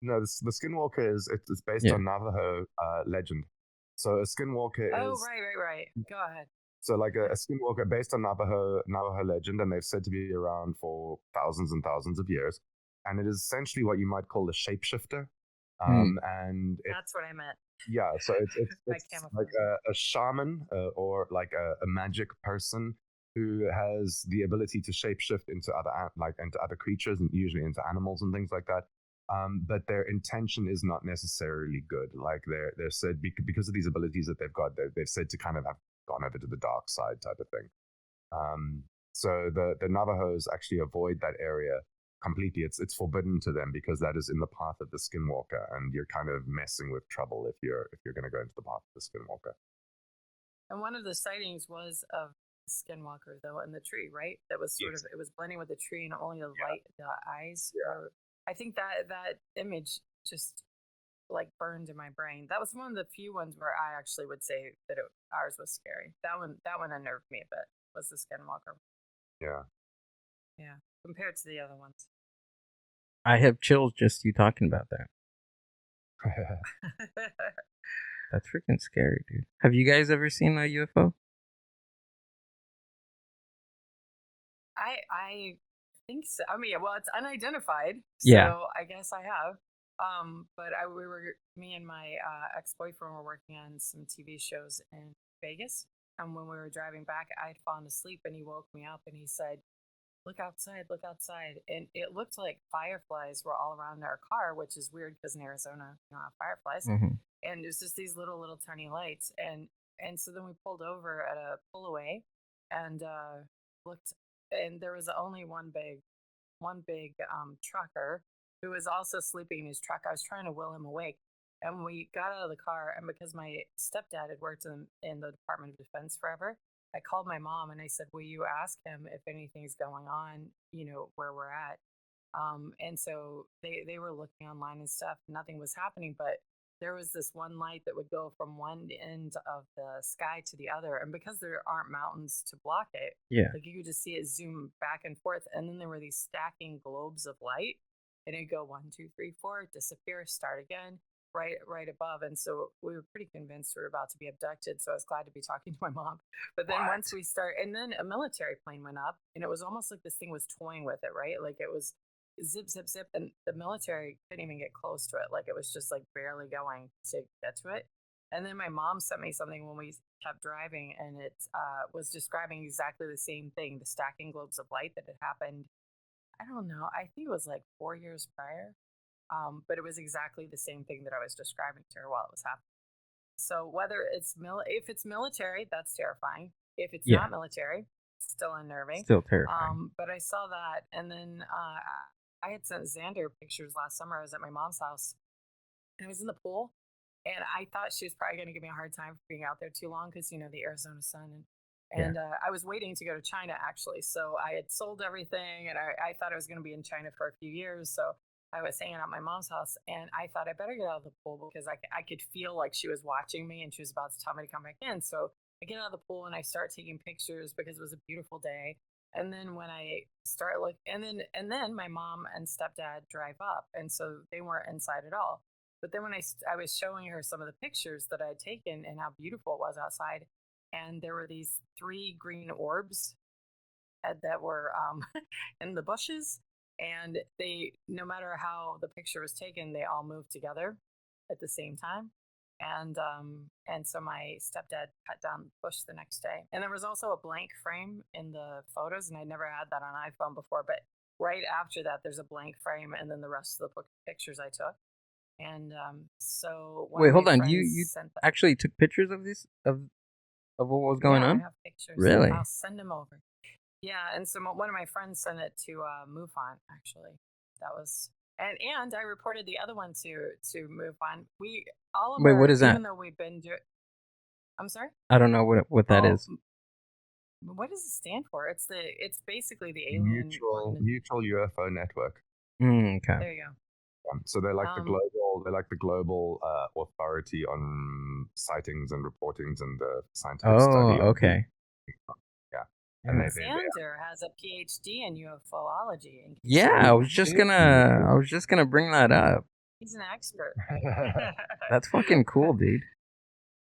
No, the Skinwalker it's based on Navajo legend. So a Skinwalker is... Oh, right. Go ahead. So like a Skinwalker based on Navajo legend, and they've said to be around for thousands and thousands of years. And it is essentially what you might call a shapeshifter. And that's what I meant. Yeah, so it's like a shaman or like a magic person who has the ability to shapeshift into other creatures, and usually into animals and things like that. But their intention is not necessarily good. Like they're said because of these abilities that they've got, they've said to kind of have gone over to the dark side type of thing. So the Navajos actually avoid that area completely. It's forbidden to them because that is in the path of the Skinwalker, and you're kind of messing with trouble if you're going to go into the path of the Skinwalker. And one of the sightings was of Skinwalker, though, in the tree, right? That was sort of, it was blending with the tree, and only the light, the eyes. Yeah. I think that image just like burned in my brain. That was one of the few ones where I actually would say that ours was scary. That one unnerved me a bit. Was the Skinwalker? Yeah. Yeah. Compared to the other ones. I have chills just you talking about that. That's freaking scary, dude. Have you guys ever seen a UFO? I think so. I mean, well, it's unidentified, so Yeah. I guess I have. But me and my ex-boyfriend were working on some TV shows in Vegas, and when we were driving back, I'd fallen asleep, and he woke me up, and he said, look outside, and it looked like fireflies were all around our car, which is weird because in Arizona, you don't have fireflies. Mm-hmm. And it was just these little tiny lights, and so then we pulled over at a pull away and looked, and there was only one big trucker who was also sleeping in his truck. I was trying to will him awake, and we got out of the car, and because my stepdad had worked in the Department of Defense forever, I called my mom and I said, will you ask him if anything's going on, where we're at? And so they were looking online and stuff. Nothing was happening, but there was this one light that would go from one end of the sky to the other. And because there aren't mountains to block it, like you could just see it zoom back and forth. And then there were these stacking globes of light, and it'd go 1, 2, 3, 4, disappear, start again. Right above. And so we were pretty convinced we were about to be abducted. So I was glad to be talking to my mom. But then once we start, and then a military plane went up, and it was almost like this thing was toying with it, right? Like it was zip, zip, zip. And the military couldn't even get close to it. Like it was just like barely going to get to it. And then my mom sent me something when we kept driving, and it was describing exactly the same thing, the stacking globes of light that had happened. I don't know. I think it was like 4 years prior. But it was exactly the same thing that I was describing to her while it was happening. So whether if it's military, that's terrifying. If it's not military, it's still unnerving. Still terrifying. But I saw that, and then I had sent Xander pictures last summer. I was at my mom's house, and I was in the pool, and I thought she was probably going to give me a hard time for being out there too long because, the Arizona sun. And I was waiting to go to China, actually. So I had sold everything, and I thought I was going to be in China for a few years. So I was hanging out at my mom's house, and I thought I better get out of the pool because I could feel like she was watching me, and she was about to tell me to come back in. So I get out of the pool, and I start taking pictures because it was a beautiful day. And then when I start and then my mom and stepdad drive up, and so they weren't inside at all. But then when I was showing her some of the pictures that I had taken and how beautiful it was outside, and there were these 3 green orbs that were in the bushes. And they, no matter how the picture was taken, they all moved together at the same time. And so my stepdad cut down the bush the next day. And there was also a blank frame in the photos, and I never had that on iPhone before. But right after that, there's a blank frame, and then the rest of the pictures I took. And so wait, hold on. You actually took pictures of this of what was going on? I have pictures. Really? I'll send them over. Yeah, and so one of my friends sent it to MoveOn, actually. That was, and I reported the other one to MoveOn. Wait, what is that? Even though we've been doing, I'm sorry? I don't know what that is. What does it stand for? It's basically the alien mutual UFO network. Okay. There you go. So they're like the global authority on sightings and reportings and scientific study. Oh, okay. Yeah. And Xander has a PhD in UFOology. Yeah, I was just gonna bring that up. He's an expert. That's fucking cool, dude.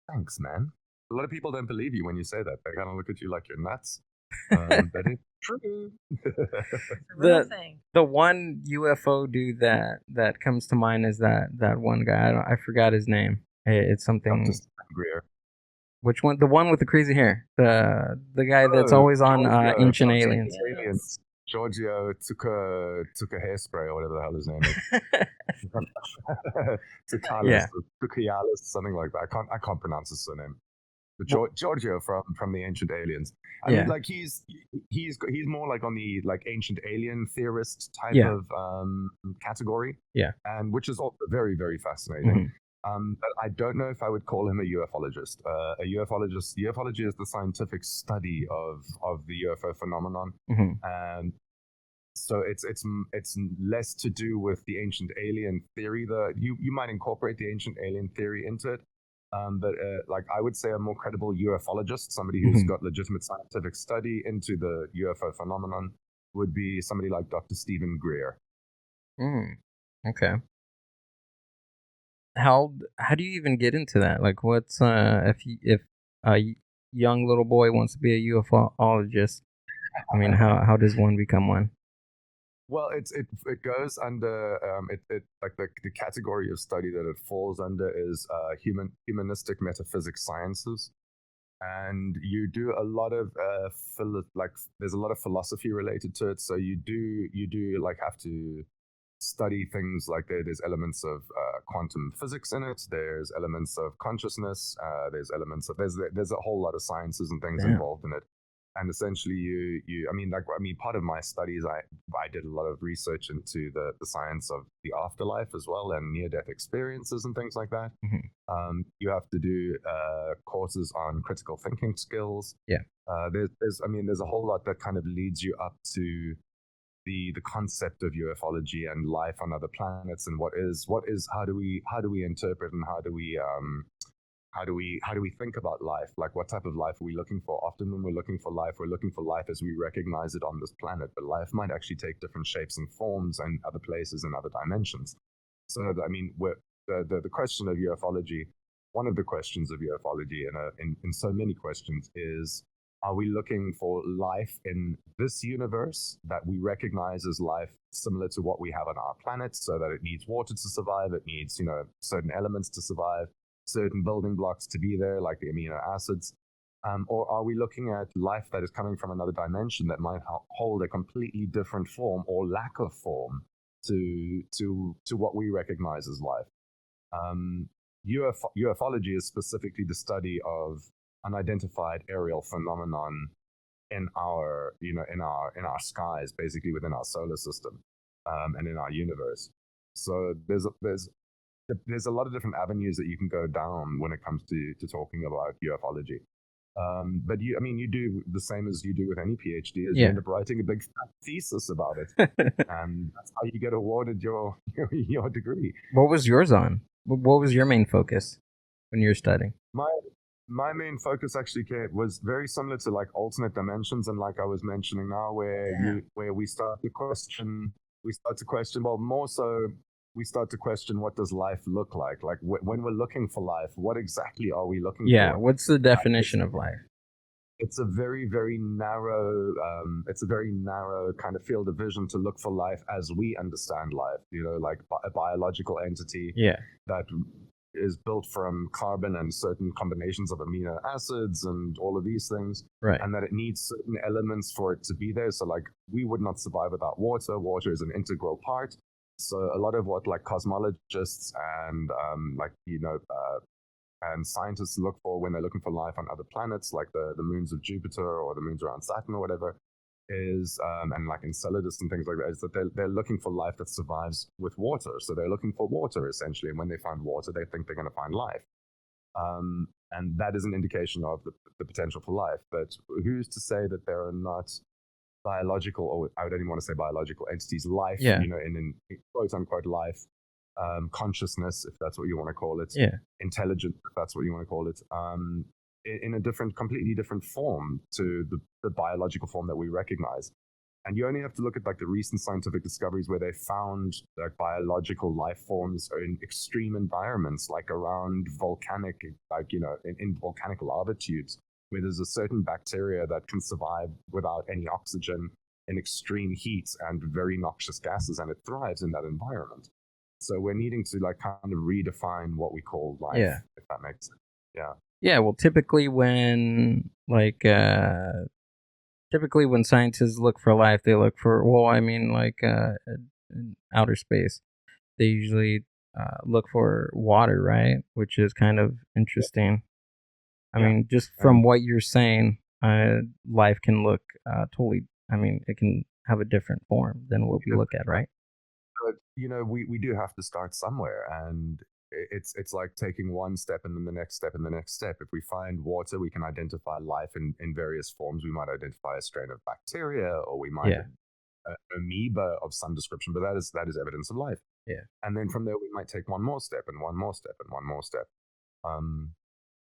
Thanks, man. A lot of people don't believe you when you say that. They kind of look at you like you're nuts. But it's true. The one UFO dude that comes to mind is that one guy. I forgot his name. It's something. Greer. Which one? The one with the crazy hair. The guy that's always on Ancient Aliens. Giorgio took a hairspray or whatever the hell his name is. Tukalis, something like that. I can't pronounce his surname. Giorgio from the Ancient Aliens. I mean, like he's more like on the like ancient alien theorist type of category. Yeah, and which is also very, very fascinating. But I don't know if I would call him a ufologist. Ufology is the scientific study of the UFO phenomenon, and so it's less to do with the ancient alien theory. You might incorporate the ancient alien theory into it, but like I would say a more credible ufologist, somebody who's got legitimate scientific study into the UFO phenomenon, would be somebody like Dr. Stephen Greer. Okay. How do you even get into that? Like, what's if a young little boy wants to be a ufologist? I mean, how does one become one? Well, it goes under it like the category of study that it falls under is humanistic metaphysics sciences, and you do a lot of there's a lot of philosophy related to it. So you do like have to study things like there's elements of quantum physics in it. There's elements of consciousness. There's elements of there's a whole lot of sciences and things involved in it. And essentially, part of my studies, I did a lot of research into the science of the afterlife as well, and near-death experiences and things like that. You have to do courses on critical thinking skills. There's a whole lot that kind of leads you up to the concept of ufology and life on other planets, and what is how do we interpret, and how do we think about life? Like, what type of life are we looking for? Often when we're looking for life as we recognize it on this planet, but life might actually take different shapes and forms in other places and other dimensions. So I mean, the question of ufology, one of the questions of ufology in so many questions is, are we looking for life in this universe that we recognize as life similar to what we have on our planet, so that it needs water to survive, it needs, certain elements to survive, certain building blocks to be there, like the amino acids? Or are we looking at life that is coming from another dimension that might hold a completely different form or lack of form to what we recognize as life? Ufology is specifically the study of unidentified aerial phenomenon in our skies, basically within our solar system, and in our universe. So there's a lot of different avenues that you can go down when it comes to talking about ufology. But you do the same as you do with any PhD, is you end up writing a big thesis about it, and that's how you get awarded your degree. What was yours on? What was your main focus when you were studying? My main focus actually was very similar to like alternate dimensions, and like I was mentioning now, where we start to question. Well, more so, we start to question, what does life look like? Like when we're looking for life, what exactly are we looking for? Yeah, what's the definition of life? It's a very, very narrow. It's a very narrow kind of field of vision to look for life as we understand life. Like a biological entity. That is built from carbon and certain combinations of amino acids and all of these things, right? And that it needs certain elements for it to be there. So like we would not survive without water. Water is an integral part. So a lot of what like cosmologists and and scientists look for when they're looking for life on other planets, like the moons of Jupiter or the moons around Saturn or whatever, is and like Enceladus and things like that, is that they're looking for life that survives with water. So they're looking for water essentially, and when they find water, they think they're going to find life. And that is an indication of the potential for life. But who's to say that there are not biological, or I don't even want to say biological entities, life, in quote unquote life, consciousness, if that's what you want to call it, intelligence, if that's what you want to call it, in a completely different form to the biological form that we recognize. And you only have to look at like the recent scientific discoveries where they found like biological life forms in extreme environments, like around volcanic, in volcanic lava tubes, where there's a certain bacteria that can survive without any oxygen in extreme heat and very noxious gases, and it thrives in that environment. So we're needing to like kind of redefine what we call life, if that makes sense. Yeah, well, typically when scientists look for life, they look for, in outer space, they usually look for water, right? Which is kind of interesting. I mean, just from what you're saying, life can look totally. I mean, it can have a different form than what we look at, right? But we do have to start somewhere, and it's like taking one step and then the next step and the next step. If we find water, we can identify life in various forms. We might identify a strain of bacteria, or we might amoeba of some description, but that is evidence of life. Yeah. And then from there, we might take one more step and one more step and one more step.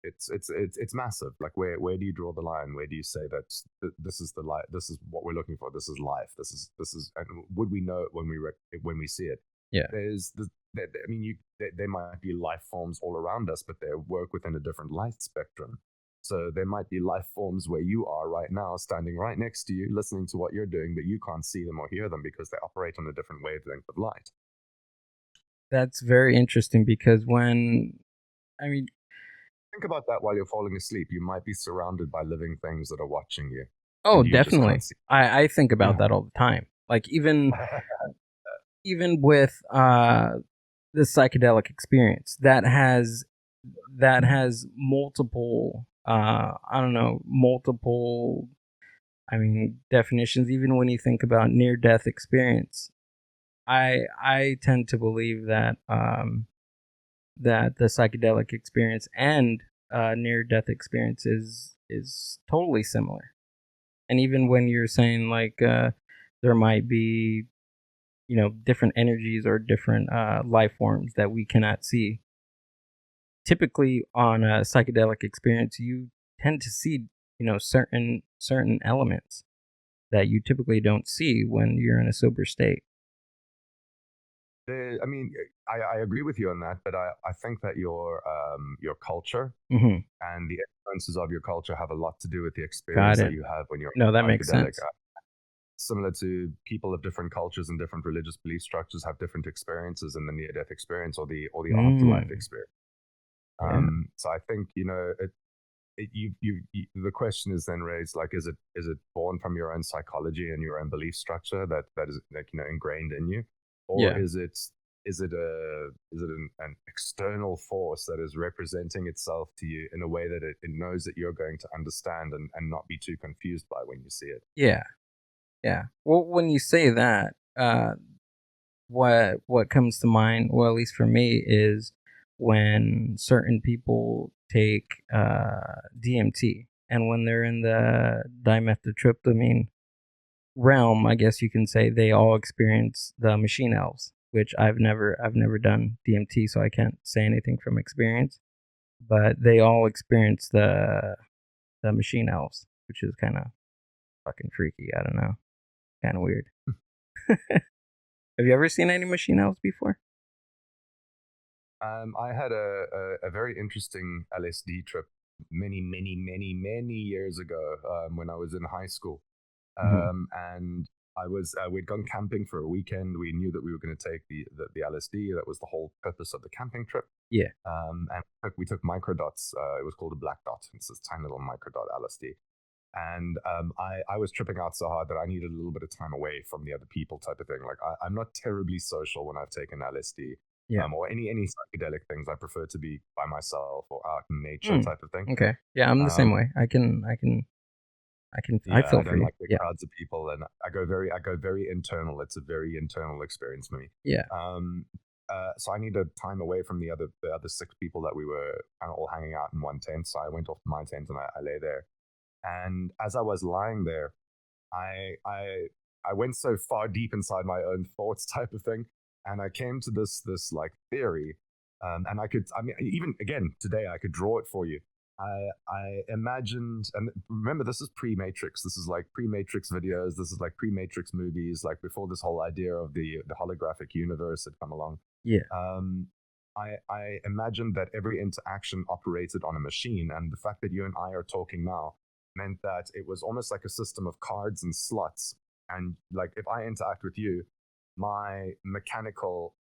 It's massive. Like where do you draw the line? Where do you say that this is the light? This is what we're looking for. This is life. This is. And would we know it when we see it? Yeah. There might be life forms all around us, but they work within a different light spectrum. So there might be life forms where you are right now, standing right next to you, listening to what you're doing, but you can't see them or hear them because they operate on a different wavelength of light. That's very interesting because think about that while you're falling asleep. You might be surrounded by living things that are watching you. Oh, definitely. I think about that all the time. Like even with the psychedelic experience that has multiple definitions. Even when you think about near-death experience, I tend to believe that that the psychedelic experience and near-death experience is totally similar. And even when you're saying like there might be different energies or different life forms that we cannot see, typically on a psychedelic experience you tend to see certain elements that you typically don't see when you're in a sober state. I agree with you on that, but I think that your culture mm-hmm. and the influences of your culture have a lot to do with the experience that you have when you're that makes sense. Similar to people of different cultures and different religious belief structures have different experiences in the near-death experience or the afterlife experience. So I think the question is then raised, like, is it born from your own psychology and your own belief structure that is like ingrained in you, or is it an external force that is representing itself to you in a way that it knows that you're going to understand and not be too confused by when you see it? Yeah. Well, when you say that, what comes to mind, well, at least for me, is when certain people take DMT, and when they're in the dimethyltryptamine realm, I guess you can say they all experience the machine elves, which I've never done DMT, so I can't say anything from experience. But they all experience the machine elves, which is kind of fucking freaky. I don't know, kind of weird. Have you ever seen any machine elves before? I had a very interesting LSD trip many years ago when I was in high school. And we'd gone camping for a weekend. We knew that we were going to take the LSD. That was the whole purpose of the camping trip. Yeah. And we took microdots. It was called a black dot. It's this tiny little microdot LSD. And I was tripping out so hard that I needed a little bit of time away from the other people type of thing. Like I'm not terribly social when I've taken LSD. Or any psychedelic things. I prefer to be by myself or out in nature type of thing. Okay. Yeah, I'm the same way. I feel for you. Like the crowds of people, and I go very internal. It's a very internal experience for me. Yeah. So I needed time away from the other 6 people that we were kind of all hanging out in one tent. So I went off to my tent and I lay there. And as I was lying there, I went so far deep inside my own thoughts type of thing. And I came to this like theory, and even again today I could draw it for you. I imagined, and remember, this is pre-Matrix. This is like pre-Matrix videos. This is like pre-Matrix movies, like before this whole idea of the holographic universe had come along. Yeah. I imagined that every interaction operated on a machine, and the fact that you and I are talking now meant that it was almost like a system of cards and slots. And like if I interact with you, my mechanical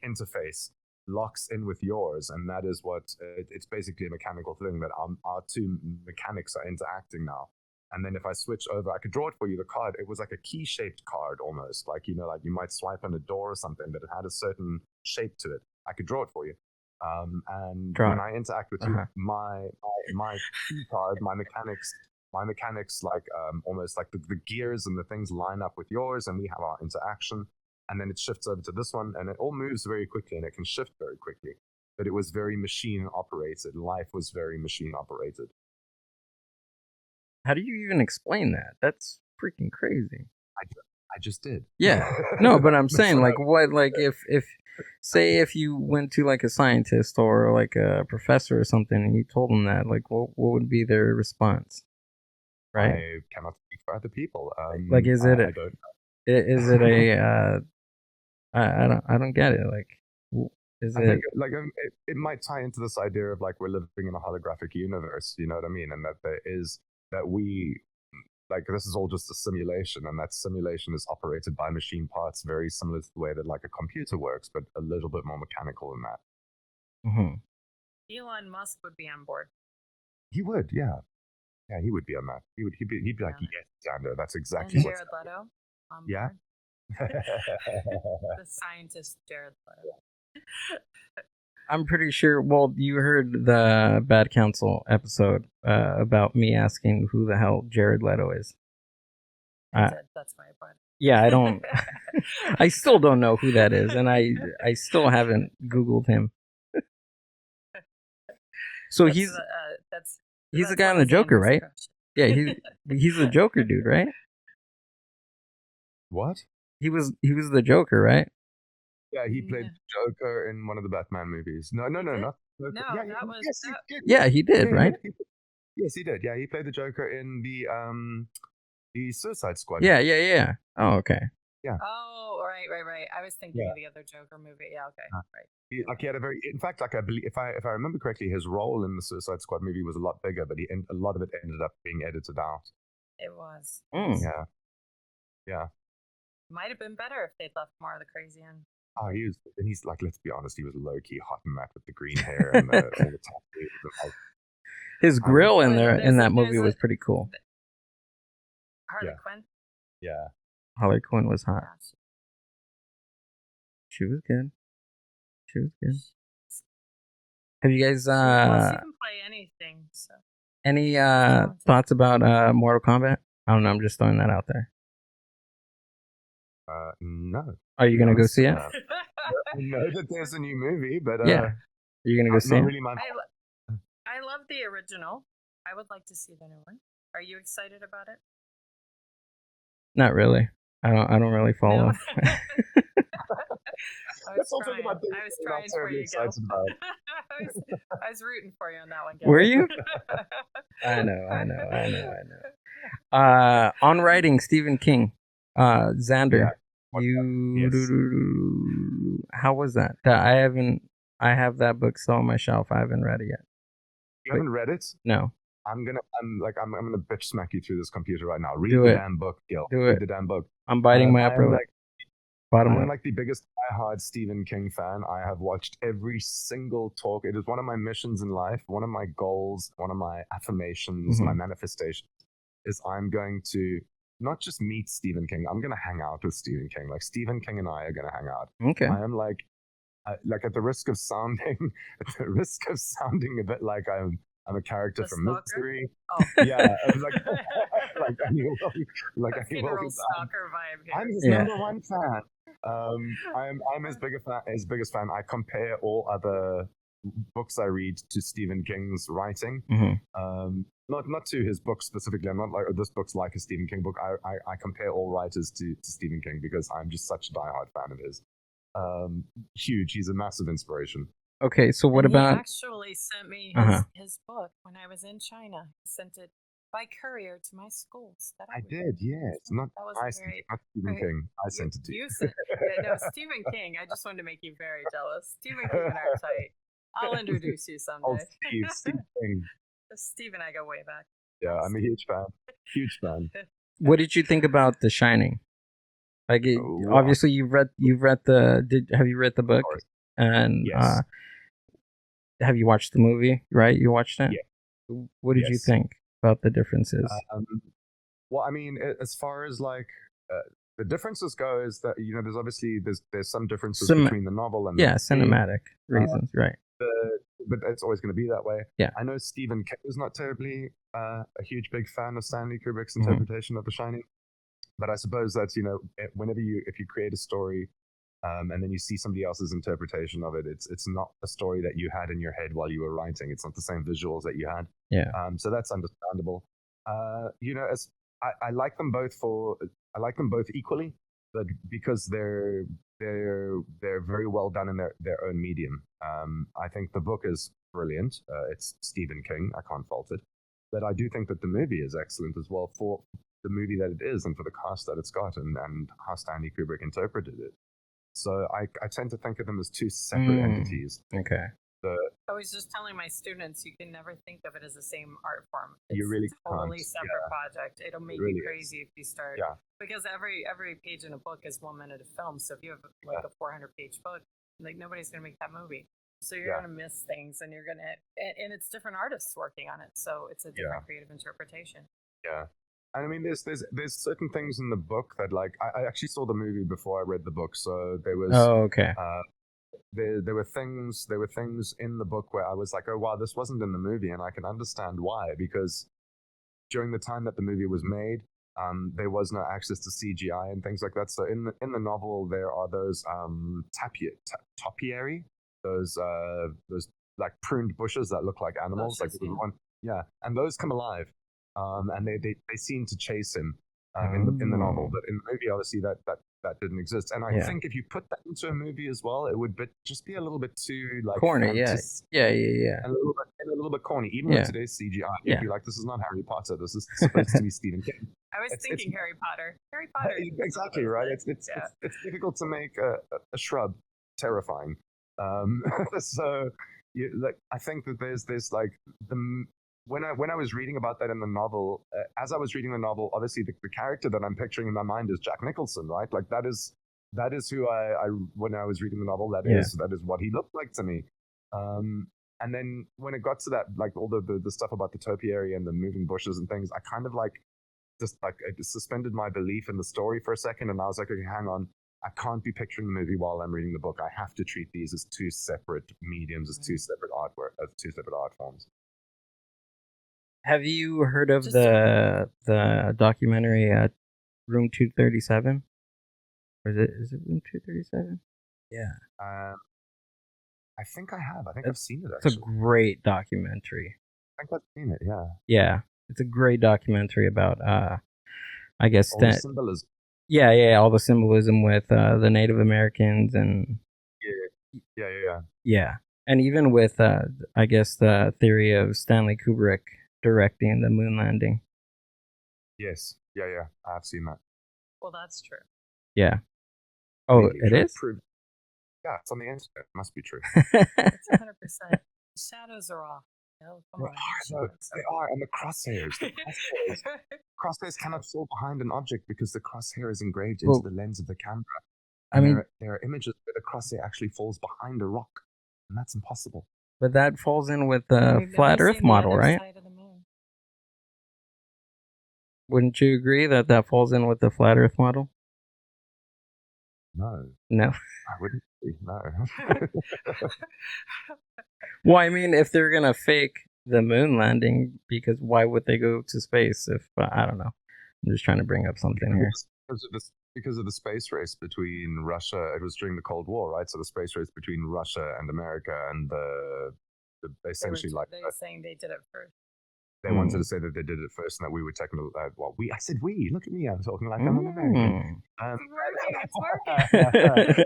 interface locks in with yours, and that is what it's basically a mechanical thing that our 2 mechanics are interacting now. And then if I switch over, I could draw it for you. The card, it was like a key-shaped card almost, like like you might swipe on a door or something, but it had a certain shape to it. I could draw it for you. And Draw. when I interact with you, my key card, my mechanics, like almost like the gears and the things line up with yours, and we have our interaction, and then it shifts over to this one, and it all moves very quickly, and it can shift very quickly. But it was very machine operated. Life was very machine operated. How do you even explain that? That's freaking crazy. I just did. Yeah. No, but I'm saying, like, what, like, if you went to, like, a scientist or, like, a professor or something and you told them that, like, what would be their response? Right? I cannot speak for other people. Like, is it I don't I don't get it. Like, is I it... think, like, it might tie into this idea of, like, we're living in a holographic universe, you know what I mean? And that like, this is all just a simulation, and that simulation is operated by machine parts very similar to the way that, like, a computer works, but a little bit more mechanical than that. Mm-hmm. Elon Musk would be on board. He would, yeah. Yeah, he would be on that. He'd be like, yes, Xander, that's exactly and what's Jared Leto on yeah. board. The scientist Jared Leto. I'm pretty sure. Well, you heard the Bad Counsel episode about me asking who the hell Jared Leto is. That's my point. Yeah, I don't. I still don't know who that is, and I still haven't Googled him. So he's the guy on the Joker, right? Yeah, he's the Joker dude, right? What? He was the Joker, right? Yeah, he played Joker in one of the Batman movies. No, not Joker. No, yeah, that was... Yes, he did. Yeah, he did, Yeah, right? Yes, he did. Yeah, he played the Joker in the Suicide Squad. Yeah. Oh, okay. Yeah. Oh, right. I was thinking of the other Joker movie. Yeah, okay, right. He had a very... In fact, like, I believe, if I remember correctly, his role in the Suicide Squad movie was a lot bigger, but a lot of it ended up being edited out. It was. Yeah. Might have been better if they'd left more of the crazy in. Oh, he's like, let's be honest, he was low-key hot and that with the green hair and all the tattoos. His grill in that movie was pretty cool. Harley Quinn? Yeah. Harley Quinn was hot. She was good. Have you guys she can play anything, so. Any thoughts about Mortal Kombat? I don't know, I'm just throwing that out there. No. Are you gonna go see it? I know that there's a new movie, but yeah. Are you gonna go see it? Really I love the original. I would like to see the new one. Are you excited about it? Not really. I don't really follow. No. I was trying for you, Gill. I was rooting for you on that one, Gill. Were you? I know. On writing, Stephen King. Xander, how was that? I have that book still on my shelf. I haven't read it yet. You haven't read it? No. I'm gonna bitch smack you through this computer right now. Read the damn book, Gill. Read the damn book. I'm biting my upper lip. I'm like the biggest diehard Stephen King fan. I have watched every single talk. It is one of my missions in life, one of my goals, one of my affirmations, my manifestations, is I'm going to not just meet Stephen King. I'm going to hang out with Stephen King. Like, Stephen King and I are going to hang out. Okay. I am like at the risk of sounding a bit like I'm a character from Mystery. Oh. Yeah, like Annie stalker vibe here. I'm his number one fan. I'm his biggest fan. I compare all other books I read to Stephen King's writing. Not to his book specifically. I'm not like, this book's like a Stephen King book. I compare all writers to Stephen King because I'm just such a diehard fan of his. Huge. He's a massive inspiration. Okay, so what about... He actually sent me his book when I was in China. He sent it by courier to my schools. I did, yes. Not Stephen King. I sent it to you. No, Stephen King. I just wanted to make you very jealous. Stephen King and I are tight. I'll introduce you someday. Oh, Steve King. Steve and I go way back. Yeah, I'm a huge fan. Huge fan. What did you think about The Shining? Like, obviously, you've read have you read the book? And yes. Have you watched the movie? Right, you watched it. Yeah. What did you think about the differences? Well, I mean, as far as like the differences go, is that there's obviously there's some differences between the novel and cinematic reasons, right? but it's always going to be that way. Yeah. I know Stephen King is not terribly a huge big fan of Stanley Kubrick's interpretation of The Shining, but I suppose that's, you know, if you create a story and then you see somebody else's interpretation of it, it's not a story that you had in your head while you were writing. It's not the same visuals that you had. Yeah. So that's understandable. You know, I like them both equally, but because they're very well done in their own medium. I think the book is brilliant. It's Stephen King. I can't fault it. But I do think that the movie is excellent as well for the movie that it is and for the cast that it's got and how Stanley Kubrick interpreted it. So I tend to think of them as two separate entities. Okay. I was just telling my students, you can never think of it as the same art form. It's You really a totally can't. separate project. It'll make really you crazy if you start. Yeah. Because every page in a book is 1 minute of film. So if you have like a 400-page book, like nobody's gonna make that movie. So you're gonna miss things, and you're gonna and it's different artists working on it. So it's a different creative interpretation. Yeah. And I mean, there's certain things in the book that, like, I actually saw the movie before I read the book, so there was. Oh, okay. There were things in the book where I was like, oh wow, this wasn't in the movie, and I can understand why, because during the time that the movie was made, there was no access to CGI and things like that. So in the novel, there are those topiary, those like pruned bushes that look like animals, like one, and those come alive. And they seem to chase him in the novel, but in the movie, obviously that didn't exist. And I think if you put that into a movie as well, it would just be a little bit too like corny. And a little bit corny. Even with today's CGI, you'd be like, this is not Harry Potter. This is supposed to be Stephen King. I was thinking Harry Potter. Harry Potter. Exactly right. It's difficult to make a shrub terrifying. So I think that there's like when I was reading about that in the novel, as I was reading the novel, obviously the character that I'm picturing in my mind is Jack Nicholson, right? Like that is who I when I was reading the novel, that is what he looked like to me. And then when it got to that, like all the stuff about the topiary and the moving bushes and things, I kind of like just like I suspended my belief in the story for a second, and I was like, okay, hang on. I can't be picturing the movie while I'm reading the book. I have to treat these as two separate mediums, as two separate art forms. Have you heard of the documentary Room 237? Or is it Room 237? Yeah. I think I have. I think I've seen it, actually. It's a great documentary. I think I've seen it, yeah. Yeah. It's a great documentary about, I guess... all the symbolism. Yeah, all the symbolism with the Native Americans and... Yeah. And even with, I guess, the theory of Stanley Kubrick directing the moon landing. Yes. Yeah. I have seen that. Well, that's true. Yeah. Oh, it is? Yeah, it's on the internet. It must be true. It's 100%. Shadows are off. No, come on. They are, and the crosshairs. Crosshairs cannot fall behind an object because the crosshair is engraved into the lens of the camera. And there are images where the crosshair actually falls behind a rock, and that's impossible. But that falls in with the flat Earth model, right? Wouldn't you agree that falls in with the flat Earth model? No. I wouldn't agree, no. Well, I mean, if they're going to fake the moon landing, because why would they go to space if, I don't know. I'm just trying to bring up something here. Because of the space race between Russia, it was during the Cold War, right? So the space race between Russia and America, and the essentially they were saying they did it first. They wanted to say that they did it first, and that we were technical. I said we. Look at me. I'm talking like I'm an American. It's working.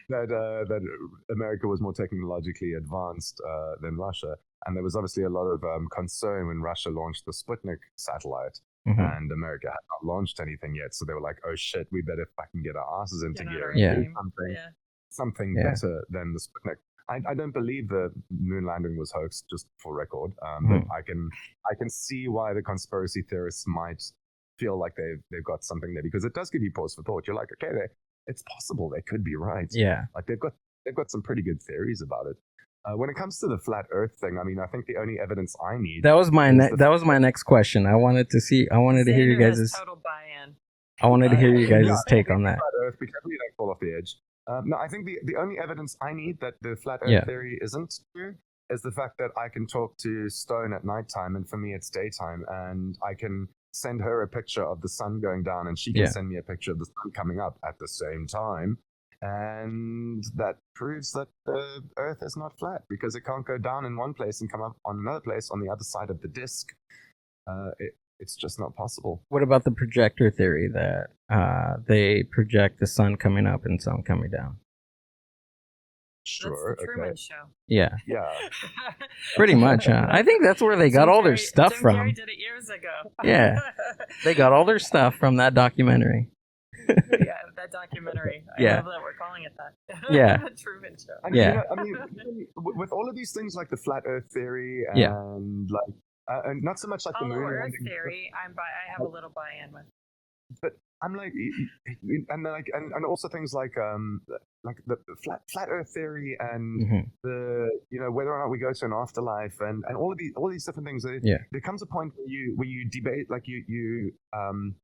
that America was more technologically advanced than Russia, and there was obviously a lot of concern when Russia launched the Sputnik satellite, and America had not launched anything yet. So they were like, "Oh shit, we better fucking get our asses into gear and do something better than the Sputnik." I don't believe the moon landing was hoaxed, just for record. But I can see why the conspiracy theorists might feel like they've got something there, because it does give you pause for thought. You're like, okay, it's possible they could be right. Yeah, like they've got some pretty good theories about it. When it comes to the flat Earth thing, I mean, I think the only evidence I need. That was my next question. I wanted to hear you guys' total buy-in. I wanted to hear you guys' take on that. Flat Earth, because we don't fall off the edge. No, I think the only evidence I need that the flat Earth theory isn't true is the fact that I can talk to Stone at nighttime, and for me it's daytime, and I can send her a picture of the sun going down, and she can send me a picture of the sun coming up at the same time. And that proves that the Earth is not flat because it can't go down in one place and come up on another place on the other side of the disk. It's just not possible. What about the projector theory that they project the sun coming up and sun coming down? Sure. That's the Truman Show. Yeah. Yeah. Pretty much. I think that's where they got all their stuff from. Jim Carrey did it years ago. Yeah. They got all their stuff from that documentary. Yeah, that documentary. I love that we're calling it that. Yeah. Truman Show. And, you know, I mean, with all of these things like the flat Earth theory and like, and not so much like the moon Earth theory, I have a little buy-in with. But I'm like, and also things like the flat Earth theory and the whether or not we go to an afterlife and all these different things. There comes a point where you debate, like you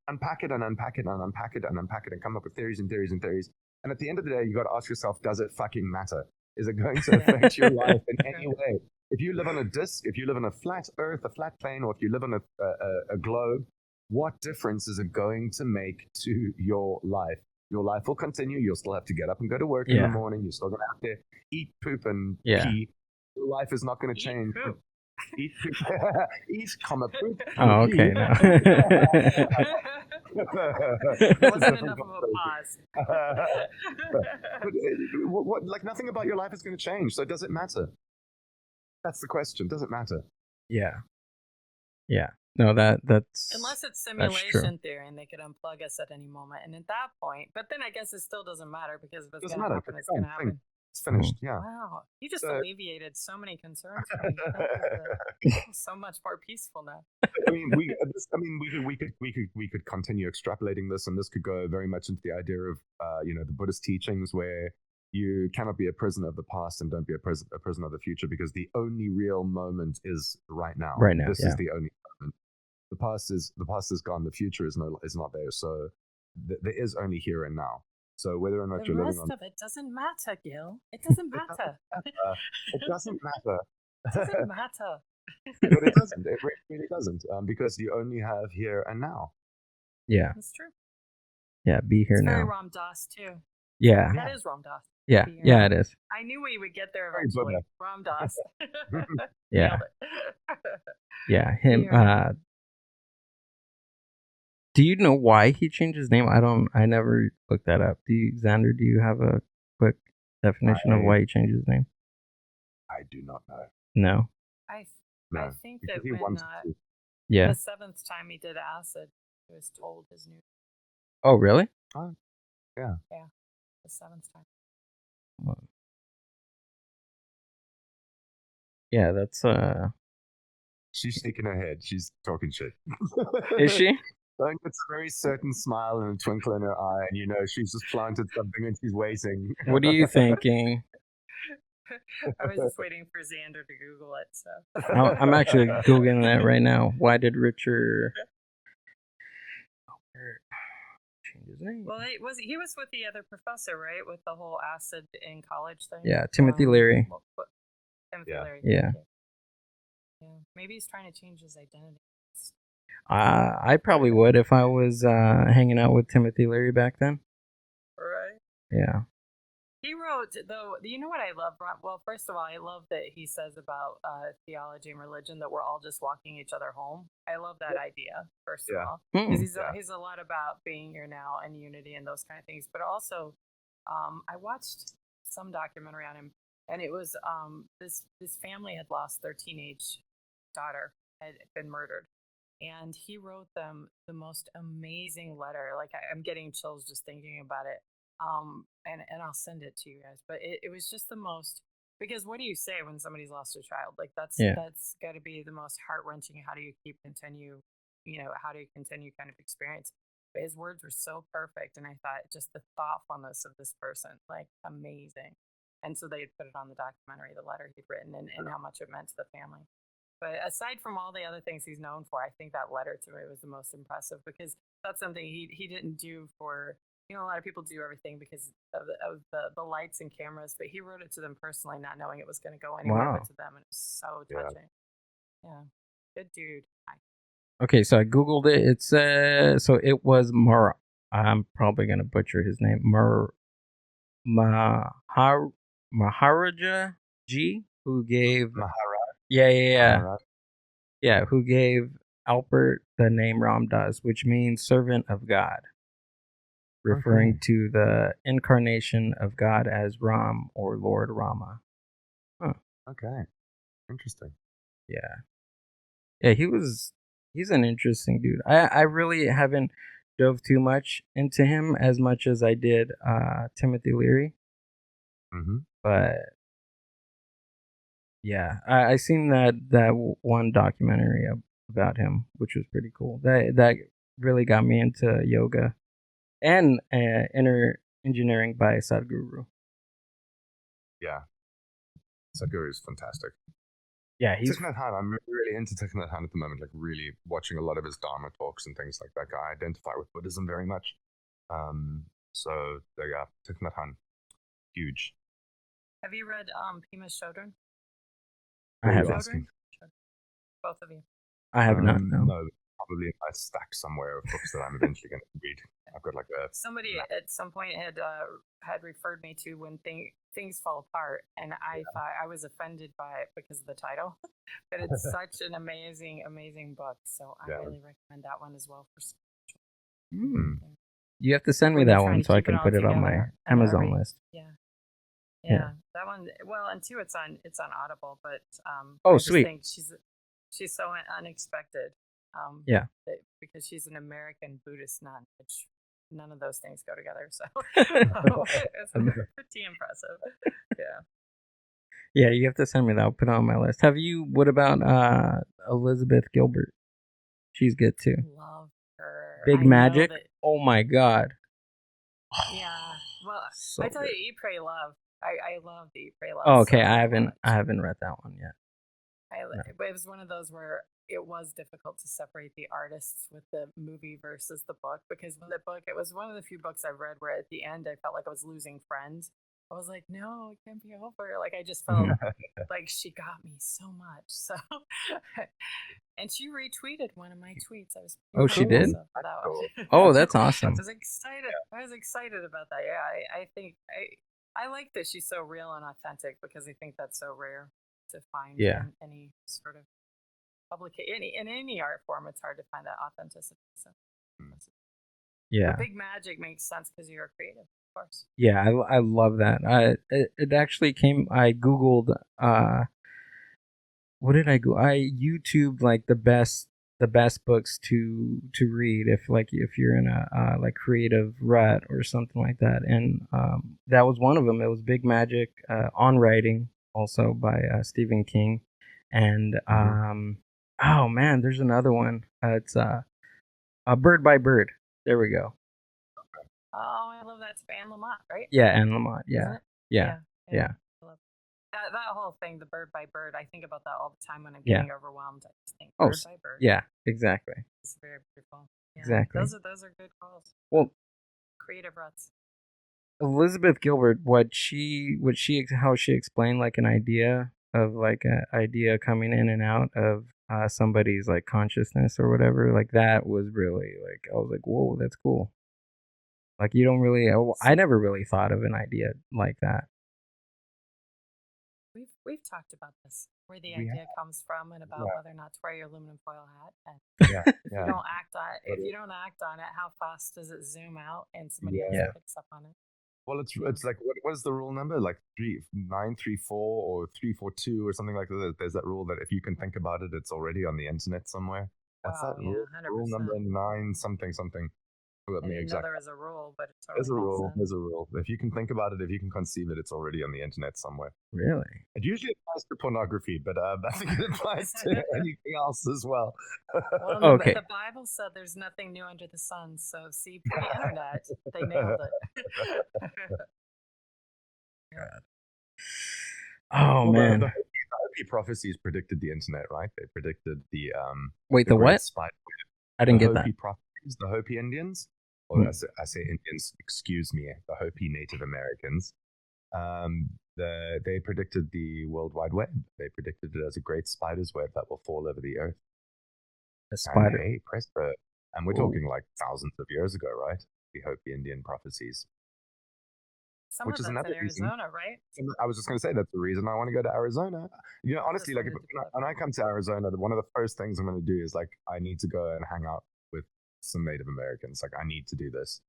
unpack it and unpack it and unpack it and unpack it and come up with theories and theories and theories. And at the end of the day, you got to ask yourself, does it fucking matter? Is it going to affect your life in any way? If you live on a disk, if you live on a flat Earth, a flat plane, or if you live on a globe, what difference is it going to make to your life? Your life will continue. You'll still have to get up and go to work in the morning. You're still going to have to eat, poop, and pee. Your life is not going to change. Eat, poop. Eat, poop. Oh, okay. No. Wasn't enough of a pause. But like nothing about your life is going to change, so does it matter? That's the question. Does it matter? Yeah. Yeah. No, that's unless it's simulation theory and they could unplug us at any moment, and at that point, but then I guess it still doesn't matter because if it's going to happen, it's going to happen. It's finished. Yeah. Wow, you just alleviated so many concerns. So much more peaceful now. I mean, we could continue extrapolating this, and this could go very much into the idea of the Buddhist teachings where you cannot be a prisoner of the past and don't be a prisoner of the future, because the only real moment is right now. Right now, this is the only moment. The past is gone. The future is not there. So there is only here and now. So whether or not you're living on, the rest of it doesn't matter, Gill. It doesn't matter. It doesn't matter. It doesn't matter. But it doesn't. It really doesn't. Because you only have here and now. Yeah, that's true. Yeah, be here now. Very Ram Dass too. Yeah, that is Ram Dass. Yeah, yeah, it is. I knew we would get there eventually. Ram Dass. Yeah. Yeah, him. Do you know why he changed his name? I never looked that up. Xander, do you have a quick definition of why he changed his name? I do not know. No. I think that when the 7th time he did acid, he was told his new. Oh, really? Oh, yeah. Yeah, the 7th time. Yeah, that's She's shaking her head. She's talking shit. Is she? It's a very certain smile and a twinkle in her eye, and she's just planted something and she's waiting. What are you thinking? I was just waiting for Xander to Google it. So I'm actually Googling that right now. Why did Richard change his name? Well, he was with the other professor, right? With the whole acid in college thing. Yeah, Timothy Leary. Timothy Leary. Yeah. Maybe he's trying to change his identity. I probably would if I was hanging out with Timothy Leary back then. Right. Yeah. He wrote, though, you know what I love? Well, first of all, I love that he says about theology and religion that we're all just walking each other home. I love that idea, first of all. Because he's a lot about being here now and unity and those kind of things. But also, I watched some documentary on him, and it was this family had lost their teenage daughter, had been murdered. And he wrote them the most amazing letter. Like, I'm getting chills just thinking about it. And I'll send it to you guys. But it was just the most, because what do you say when somebody's lost a child? Like, that's got to be the most heart-wrenching. How do you continue kind of experience? But his words were so perfect. And I thought just the thoughtfulness of this person, like, amazing. And so they had put it on the documentary, the letter he'd written, and how much it meant to the family. But aside from all the other things he's known for, I think that letter to me was the most impressive, because that's something he didn't do for You know, a lot of people do everything because of the lights and cameras, but he wrote it to them personally, not knowing it was going to go anywhere but to them, and it's so touching. Yeah. Good dude. Okay, so I googled it. It says so it was I'm probably gonna butcher his name. Maharaja G, who gave who gave Albert the name Ram Dass, which means servant of God, referring to the incarnation of God as Ram or Lord Rama. Huh. Okay, interesting. Yeah, he's an interesting dude. I really haven't dove too much into him as much as I did Timothy Leary. But yeah, I seen that one documentary about him, which was pretty cool. That really got me into yoga and inner engineering by Sadhguru. Yeah, Sadhguru is fantastic. Yeah, Thich Nhat Hanh. I'm really into Thich Nhat Hanh at the moment. Like really watching a lot of his Dharma talks and things like that. I identify with Buddhism very much. So yeah, Thich Nhat Hanh, huge. Have you read Pima Chodron? I have. Both of you. I have not. No. Probably in my stack somewhere of books that I'm eventually going to read. I've got like somebody at some point had referred me to When Things Fall Apart, and I thought I was offended by it because of the title, but it's such an amazing book. So I really recommend that one as well for spiritual. You have to send me that one so I can put it on my Amazon list. Yeah, that one. Well, and two, it's on Audible, but I sweet. Think she's so unexpected. Because she's an American Buddhist nun, which none of those things go together. So it's pretty impressive. Yeah, you have to send me that. I'll put it on my list. What about Elizabeth Gilbert? She's good too. Love her. Big Magic. Oh my God. Yeah. Well, so I tell you, Eat, Pray, Love. I love the Eat, Pray, Love. Oh, okay. I haven't read that one yet. But it was one of those where it was difficult to separate the artists with the movie versus the book, because with the book, it was one of the few books I've read where at the end I felt like I was losing friends. I was like, no, it can't be over. Like, I just felt like she got me so much. So, and she retweeted one of my tweets. I was she did? Oh, that's awesome. I was excited about that. Yeah, I think I like that she's so real and authentic, because I think that's so rare to find in any sort of in any art form. It's hard to find that authenticity. So yeah, but Big Magic makes sense because you're a creative, of course. Yeah, I love that. It actually came. I googled. What did I go? I YouTubed like the best books to read if you're in a like creative rut or something like that, and that was one of them. It was Big Magic on Writing, also by Stephen King, and oh man, there's another one. It's Bird by Bird. There we go. Oh, I love that. It's Anne Lamott, right? Yeah, Anne Lamott. Yeah. That whole thing, the Bird by Bird. I think about that all the time when I'm getting overwhelmed. I just think Bird by Bird. Yeah, exactly. It's very beautiful. Yeah, exactly. Those are good calls. Well, creative ruts. Elizabeth Gilbert, how she explained like an idea of like an idea coming in and out of somebody's like consciousness or whatever, like that was really like, I was like, whoa, that's cool. Like you don't really, I never really thought of an idea like that. We've talked about this, where the idea comes from, and about whether or not to wear your aluminum foil hat. And if you don't act on it, how fast does it zoom out and somebody else picks up on it? Well, it's like what is the rule number? Like 934 or 342 or something like that. There's that rule that if you can think about it, it's already on the internet somewhere. What's that rule? 100%. Rule number 9 something. There is a rule, but it's there's a rule. There's a rule. If you can think about it, if you can conceive it, it's already on the internet somewhere. Really? It usually applies to pornography, but I think it applies to anything else as well. Well, okay. The Bible said there's nothing new under the sun, so see, for the internet, they nailed it. God. Oh man. The Hopi prophecies predicted the internet, right? They predicted the Wait, the what? I didn't get that. The Hopi Indians. or I say Indians, excuse me, the Hopi Native Americans, they predicted the World Wide Web. They predicted it as a great spider's web that will fall over the earth. A spider. And hey, presto. And we're talking like thousands of years ago, right? The Hopi Indian prophecies. Some of that's in Arizona, right? I was just going to say that's the reason I want to go to Arizona. You know, honestly, like when I come to Arizona, one of the first things I'm going to do is like I need to go and hang out with some Native Americans. Like I need to do this.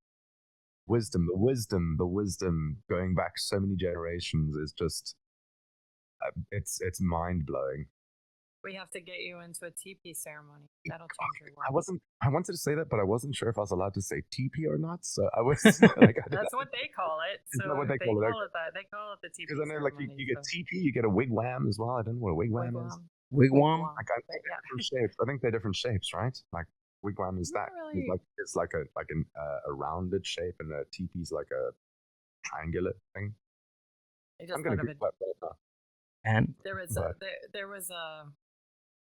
The wisdom going back so many generations is just it's mind blowing. We have to get you into a teepee ceremony. That'll change your life. I wanted to say that, but I wasn't sure if I was allowed to say teepee or not. So I was like, that's what they call it. So what they call it. They call it the teepee. Because I know, like you get teepee, you get a wigwam as well. I don't know what a wigwam is. Wigwam. Like I think they're different shapes. I think they're different shapes, right? Like wigwam is that really... it's like a rounded shape, and a teepee is like a triangular thing. I'm gonna get that right now. And there was a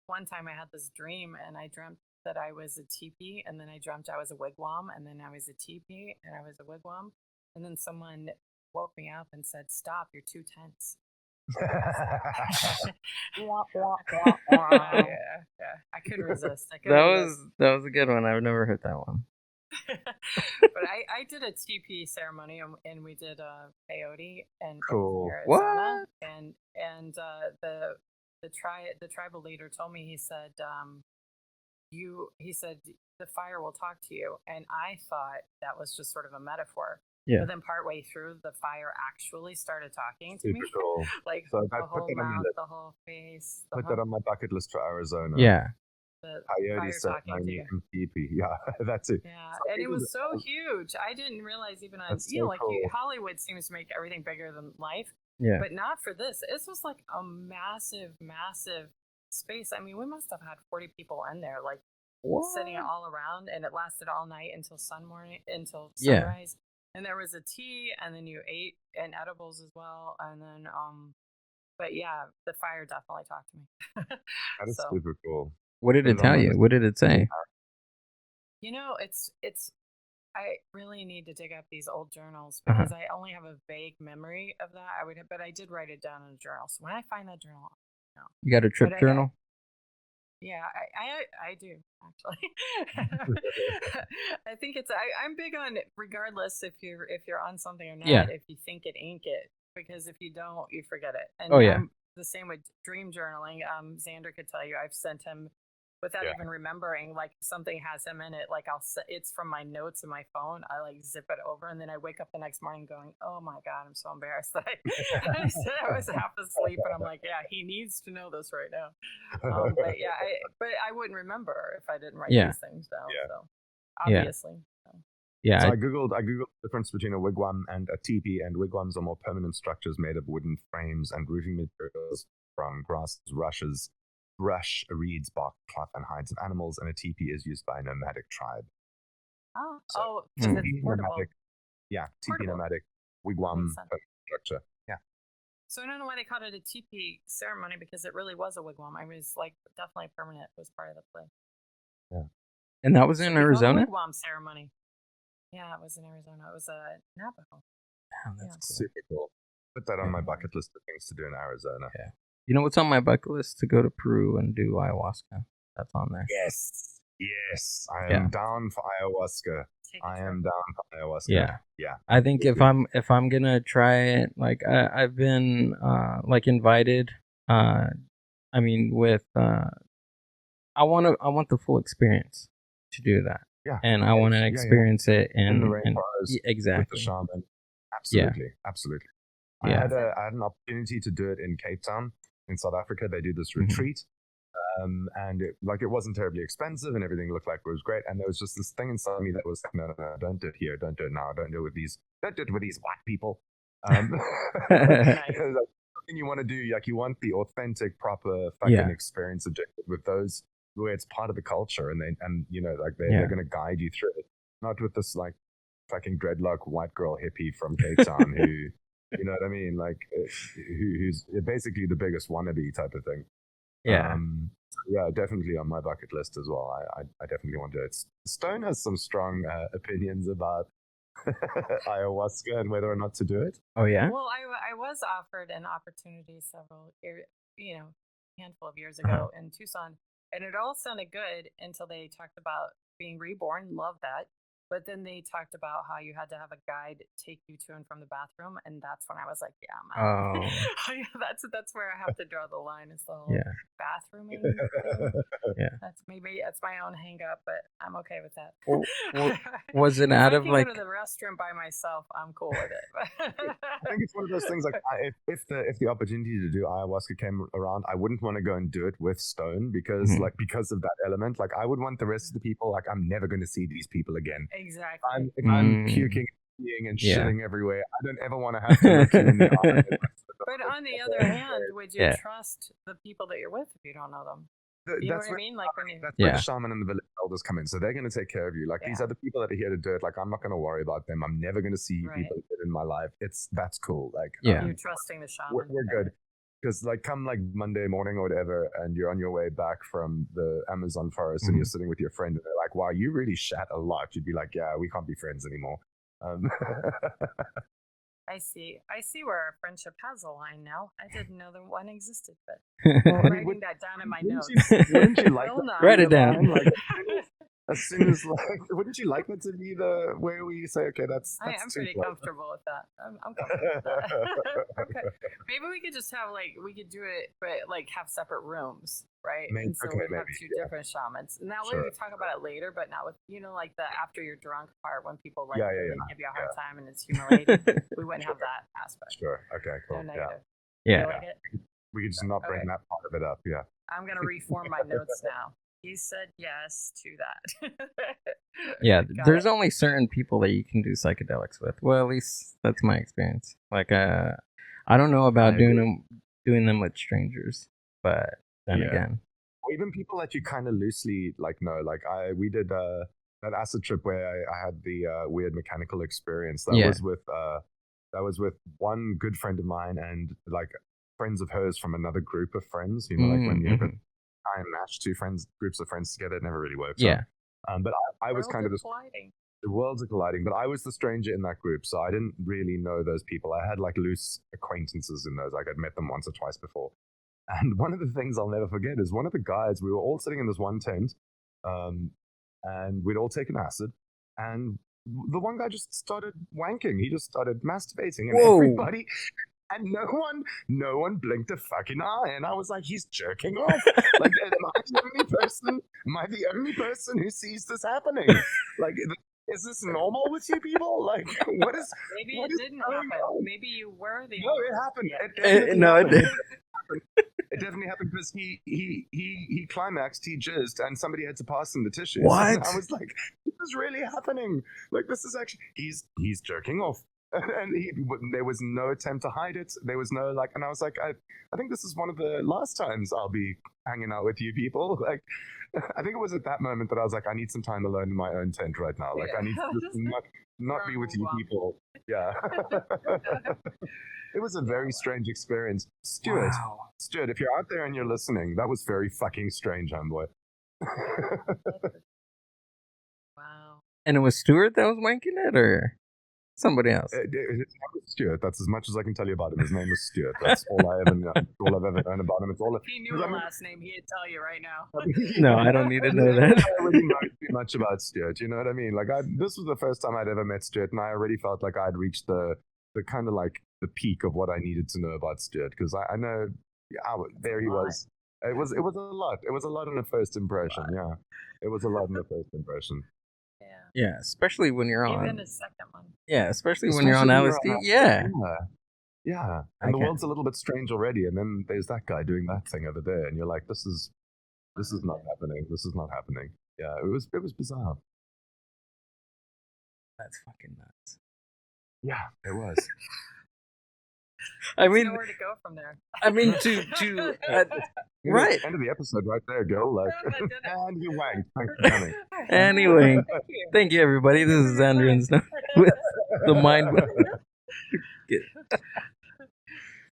one time I had this dream, and I dreamt that I was a teepee, and then I dreamt I was a wigwam, and then I was a teepee, and I was a wigwam, and then someone woke me up and said, "Stop! You're too tense." Yeah, I couldn't resist. That was a good one. I've never heard that one. But I did a TP ceremony, and we did a peyote and cool. What? And the tribal leader told me, he said the fire will talk to you, and I thought that was just sort of a metaphor. Yeah. But then partway through, the fire actually started talking to me. Cool. Like so the whole mouth, the whole face. Put that on my bucket list for Arizona. Yeah. The Coyote ceremony and teepee. Yeah, that's it. Yeah, and it was so huge. I didn't realize even on Hollywood seems to make everything bigger than life. Yeah. But not for this. This was like a massive space. I mean, we must have had 40 people in there, like sitting all around, and it lasted all night until sunrise. Yeah. And there was a tea, and then you ate and edibles as well, and then but yeah, the fire definitely talked to me. That is super cool. What did it tell you? What did it say? You know, it's. I really need to dig up these old journals because I only have a vague memory of that. But I did write it down in a journal. So when I find that journal, you got a trip journal? Yeah, I do actually. I think I'm big on, regardless if you're on something or not. Yeah. If you think it, ink it, because if you don't, you forget it. And I'm the same with dream journaling. Xander could tell you, I've sent him without even remembering, like something has him in it. Like it's from my notes in my phone. I like zip it over, and then I wake up the next morning going, "Oh my God, I'm so embarrassed that I said I was half asleep," and I'm like, "Yeah, he needs to know this right now." But I wouldn't remember if I didn't write these things down. Yeah. So obviously. Yeah. So I googled the difference between a wigwam and a teepee, and wigwams are more permanent structures made of wooden frames and roofing materials from grasses, brush, reeds, bark, cloth, and hides of animals, and a teepee is used by a nomadic tribe. Teepee nomadic. Yeah, teepee nomadic wigwam structure. Yeah. So I don't know why they called it a teepee ceremony, because it really was a wigwam. I was like, definitely permanent was part of the play. Yeah. And that was in Arizona? Wigwam ceremony. Yeah, it was in Arizona. It was Navajo. Oh, that's cool. Super cool. Put that on my bucket list of things to do in Arizona. Yeah. You know what's on my bucket list? To go to Peru and do ayahuasca. That's on there. Yes. I am down for ayahuasca. Yeah. I think if I'm gonna try it, like I've been like invited. I mean, with I want the full experience to do that. Yeah. And I want to experience it in the rainforest exactly with the shaman. Absolutely. Yeah. I had an opportunity to do it in Cape Town in South Africa. They do this retreat, and it wasn't terribly expensive, and everything looked like it was great. And there was just this thing inside me that was like, no, don't do it here, don't do it now, don't do it with these white people. Something you want to do, like you want the authentic, proper fucking experience with those where it's part of the culture, and they're going to guide you through it, not with this like fucking dreadlock white girl hippie from Cape Town who, you know what I mean, like who's basically the biggest wannabe type of thing. Yeah. Yeah, definitely on my bucket list as well. I definitely want to do it. Stone has some strong opinions about ayahuasca and whether or not to do it. Oh yeah. Well, I was offered an opportunity handful of years ago in Tucson, and it all sounded good until they talked about being reborn. Love that. But then they talked about how you had to have a guide take you to and from the bathroom, and that's when I was like, "Yeah, I'm out." Oh. that's where I have to draw the line. Is the whole bathrooming thing. Yeah. That's my own hang up, but I'm okay with that. Was it out if I of can like? go to the restroom by myself, I'm cool with it. I think it's one of those things like if the opportunity to do ayahuasca came around, I wouldn't want to go and do it with Stone because because of that element. Like I would want the rest of the people. Like I'm never going to see these people again. Exactly. If I'm puking, peeing, and shitting everywhere, I don't ever want to have to look you in the eye. But on the other hand, would you trust the people that you're with if you don't know them? You know what I mean? Like when that's where the shaman and the village elders come in. So they're going to take care of you. Like these are the people that are here to do it. Like I'm not going to worry about them. I'm never going to see people in my life. That's cool. Like you're trusting the shaman. We're good. Because like come like Monday morning or whatever, and you're on your way back from the Amazon forest, and you're sitting with your friend, and they're like, "Wow, you really shat a lot." You'd be like, "Yeah, we can't be friends anymore." I see where our friendship has a line now. I didn't know that one existed, but well, I'm writing that down in my notes. Wouldn't you like write it down? Like, as soon as wouldn't you like that to be the where we say, okay, that's I'm pretty comfortable with that. I'm comfortable with that. Okay. Maybe we could just have we could do it, but have separate rooms, right? Maybe, and so we have two different shamans. And that way we talk about it later, but not with like the after you're drunk part when people really give you a hard time and it's humiliating. We wouldn't have that aspect. Sure. Okay. Cool. No negative. Yeah. Like it? We could just not bring that part of it up. Yeah. I'm gonna reform my notes now. He said yes to that. Yeah, there's only certain people that you can do psychedelics with. Well, at least that's my experience. Like, I don't know about doing them with strangers, but then again, or even people that you kind of loosely know. Like we did that acid trip where I had the weird mechanical experience. That was with one good friend of mine and friends of hers from another group of friends. You know, when you try and match two groups of friends together, it never really works. Yeah. But I was kind of the worlds are colliding, but I was the stranger in that group, so I didn't really know those people. I had loose acquaintances in those. I'd met them once or twice before. And one of the things I'll never forget is one of the guys, we were all sitting in this one tent, and we'd all taken acid, and the one guy just started wanking. He just started masturbating, and everybody... And no one blinked a fucking eye. And I was like, he's jerking off. Am I the only person who sees this happening? Is this normal with you people? What is... Maybe it didn't happen. Maybe you were the... No, it happened. It did. It definitely happened because he climaxed, he jizzed, and somebody had to pass him the tissues. What? And I was like, this is really happening. This is actually... He's jerking off. And there was no attempt to hide it. There was no and I was like, I think this is one of the last times I'll be hanging out with you people. I think it was at that moment that I was like, I need some time alone in my own tent right now. I need to just not be with you people. Yeah. It was a very strange experience. Stuart, if you're out there and you're listening, that was very fucking strange, homeboy. Wow. And it was Stuart that was wanking it, or somebody else? His name was Stuart. That's as much as I can tell you about him. His name was Stuart. That's all I ever know. All I've ever known about him. It's all. If he knew the last name, he'd tell you right now. No, I don't need to know that. I already know too much about Stuart. You know what I mean? This was the first time I'd ever met Stuart, and I already felt like I'd reached the kind of the peak of what I needed to know about Stuart, because I know there he was. It was a lot. It was a lot in the first impression. Yeah, it was a lot in the first impression. Yeah, especially when you're on. Even the second one. Yeah, especially when you're on LSD. Yeah. And the world's a little bit strange already, and then there's that guy doing that thing over there, and you're like, this is not happening. This is not happening. Yeah, it was bizarre. That's fucking nuts. Yeah, it was. I mean, nowhere to go from there. I mean, right. End of the episode right there, Gill. And you wanked. Thanks for coming. Anyway, thank you, everybody. This is Xander Stone with the Mind.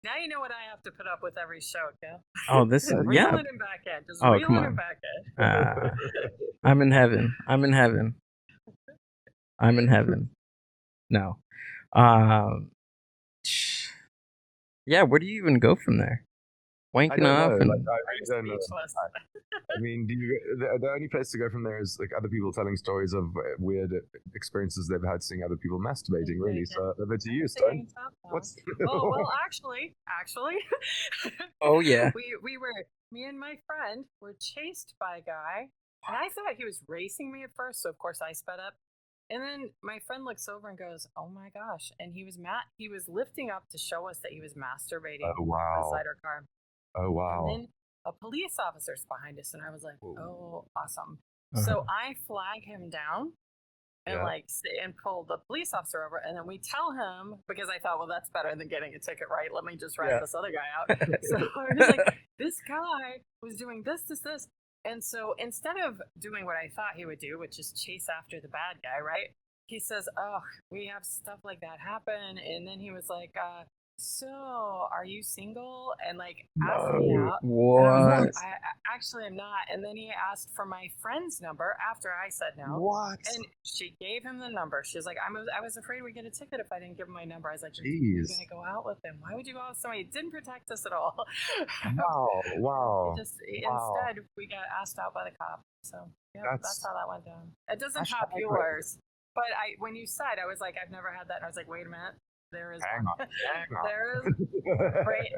Now Now you know what I have to put up with every show, okay? Oh, this is yeah. Reel it back in. Just Oh, reel come it on. back in. I'm in heaven. I'm in heaven. I'm in heaven. No. Yeah, where do you even go from there? Wanking off and I don't know. I mean, the only place to go from there is like other people telling stories of weird experiences they've had seeing other people masturbating. Really, so over to you, Stone. What's well, actually, oh yeah, me and my friend were chased by a guy, and I thought he was racing me at first, so of course I sped up. And then my friend looks over and goes, "Oh my gosh!" And he was lifting up to show us that he was masturbating beside our car. Oh wow! And then a police officer's behind us, and I was like, "Oh, awesome!" So I flag him down and and pull the police officer over, and then we tell him, because I thought, well, that's better than getting a ticket, right? Let me just rat this other guy out. So I was like, this guy was doing this. And so instead of doing what I thought he would do, which is chase after the bad guy, right? He says, "Oh, we have stuff like that happen." And then he was like, "So, are you single?" And like asked me out. What? I actually am not. And then he asked for my friend's number after I said no. What? And she gave him the number. She was like, I was afraid we'd get a ticket if I didn't give him my number. I was like, "You're gonna go out with him? Why would you go out with somebody who didn't protect us at all?" Wow. Instead, we got asked out by the cop. So yeah, that's how that went down. It doesn't top yours. But when you said, I was like, I've never had that. And I was like, wait a minute. There is Hang on. There is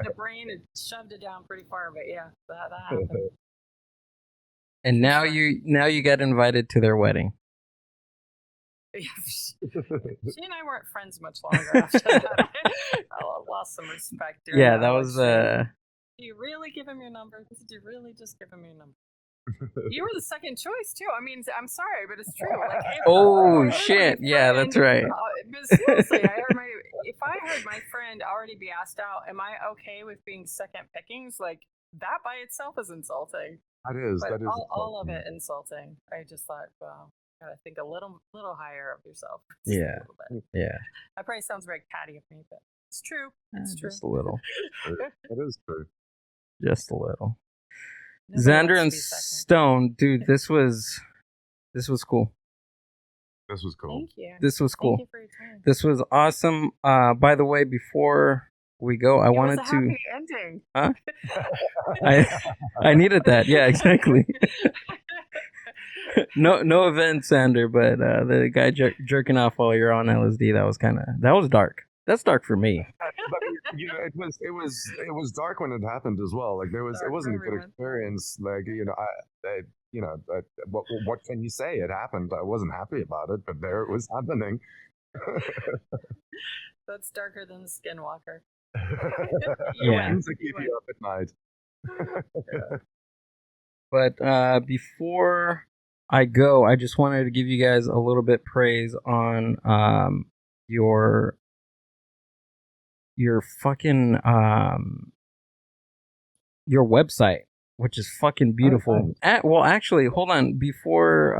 the brain had shoved it down pretty far, but yeah, that happened. And now you got invited to their wedding. She and I weren't friends much longer after that. I lost some respect. Yeah, that was. Do you really give him your number? Did you really just give him your number? You were the second choice too. I mean, I'm sorry, but it's true. Like, shit! Yeah, that's right. But seriously, if I heard my friend already be asked out, am I okay with being second pickings? Like that by itself is insulting. That is. All of it insulting. I just thought, well, gotta think a little higher of yourself. Yeah. Yeah. That probably sounds very catty of me, but it's true. It's true. Just a little. It is true. Just a little. Xander and Stone, dude, this was cool. This was cool. Thank you. This was cool. Thank you for your time. This was awesome. By the way, before we go, I wanted was a to. Happy ending. Huh? I needed that. Yeah, exactly. No offense, Xander, but the guy jerking off while you're on LSD, that was dark. That's dark for me. But it was dark when it happened as well. Like it wasn't a good experience. Like what can you say? It happened. I wasn't happy about it, but there it was happening. That's darker than Skinwalker. Yeah, to keep you up at night. But before I go, I just wanted to give you guys a little bit praise on your fucking your website, which is fucking beautiful. Well, actually, hold on. Before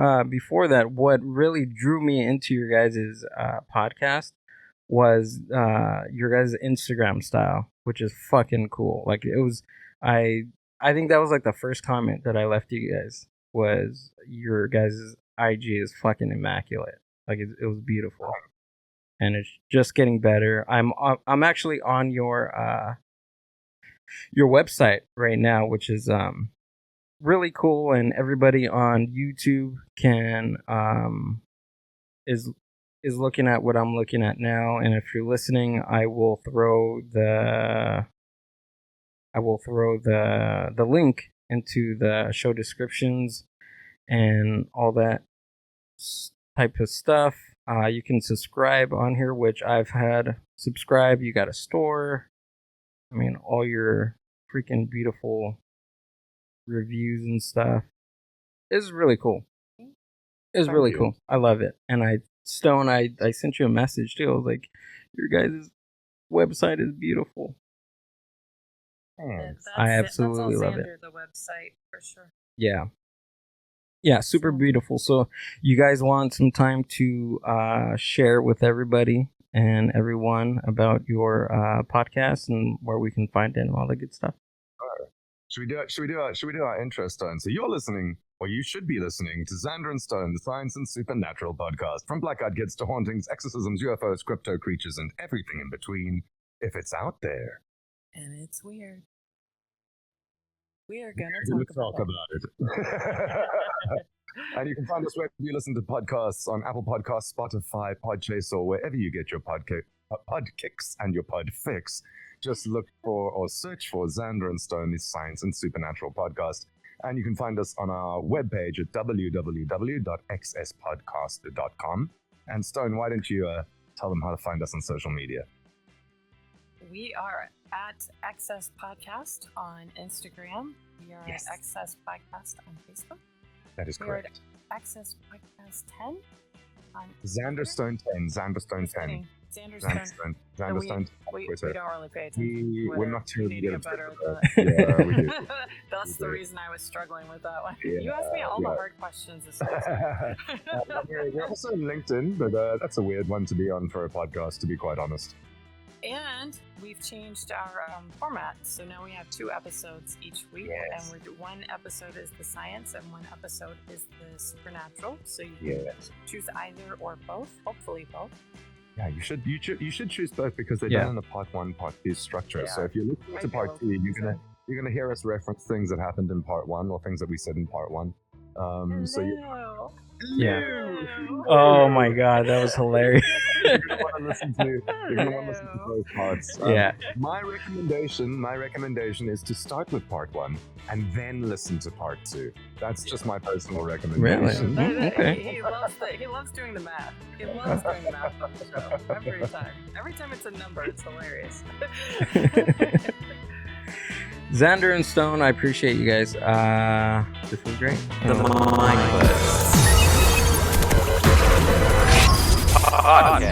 that, what really drew me into your guys' podcast was your guys' Instagram style, which is fucking cool. Like it was, I think that was like the first comment that I left you guys was your guys' IG is fucking immaculate. Like it was beautiful. And it's just getting better. I'm actually on your website right now, which is really cool, and everybody on YouTube can is looking at what I'm looking at now. And if you're listening, I will throw the link into the show descriptions and all that type of stuff. You can subscribe on here, which I've had subscribe. You got a store. I mean, all your freaking beautiful reviews and stuff. It's really cool. It's really cool. I love it. And I sent you a message too. I was like, your guys' website is beautiful. I absolutely love it. The website for sure. Yeah. Yeah, super beautiful. So you guys want some time to share with everybody and everyone about your podcast and where we can find it and all the good stuff. Should we do our intro, Stone? So you're listening, or you should be listening, to Xander Stone, the Science and Supernatural podcast. From black-eyed kids to hauntings, exorcisms, UFOs, crypto creatures, and everything in between. If it's out there. And it's weird. We are going to talk about it. And you can find us wherever you listen to podcasts, on Apple Podcasts, Spotify, Podchaser, or wherever you get your pod kicks and your pod fix. Just look for or search for Xander Stone, the Science and Supernatural podcast. And you can find us on our webpage at www.xspodcast.com. And Stone, why don't you tell them how to find us on social media? We are at XS Podcast on Instagram. We are at XS Podcast on Facebook. That is correct. XS Podcast 10 on Xander Stone 10. Xander Stone 10. Xander Stone. Xander Stone. We don't really pay attention. We're not too good at better. Yeah, we do. That's the reason I was struggling with that one. Yeah, you asked me all the hard questions this week. We're also on LinkedIn, but that's a weird one to be on for a podcast, to be quite honest. And we've changed our format, so now we have 2 episodes each week, and one episode is the science, and one episode is the supernatural. So you can choose either or both. Hopefully both. Yeah, you should choose both because they're done in a part 1, part 2 structure. Yeah. So if you're listening to part 2, you're gonna hear us reference things that happened in part 1 or things that we said in part 1. Oh my god, that was hilarious. You're gonna want to listen to both parts. My recommendation is to start with part 1 and then listen to part 2. That's just my personal recommendation. Really? Okay. He loves doing the math. He loves doing the math on the show every time. Every time it's a number, it's hilarious. Xander and Stone, I appreciate you guys. This was great. The Mind Buzz Podcast.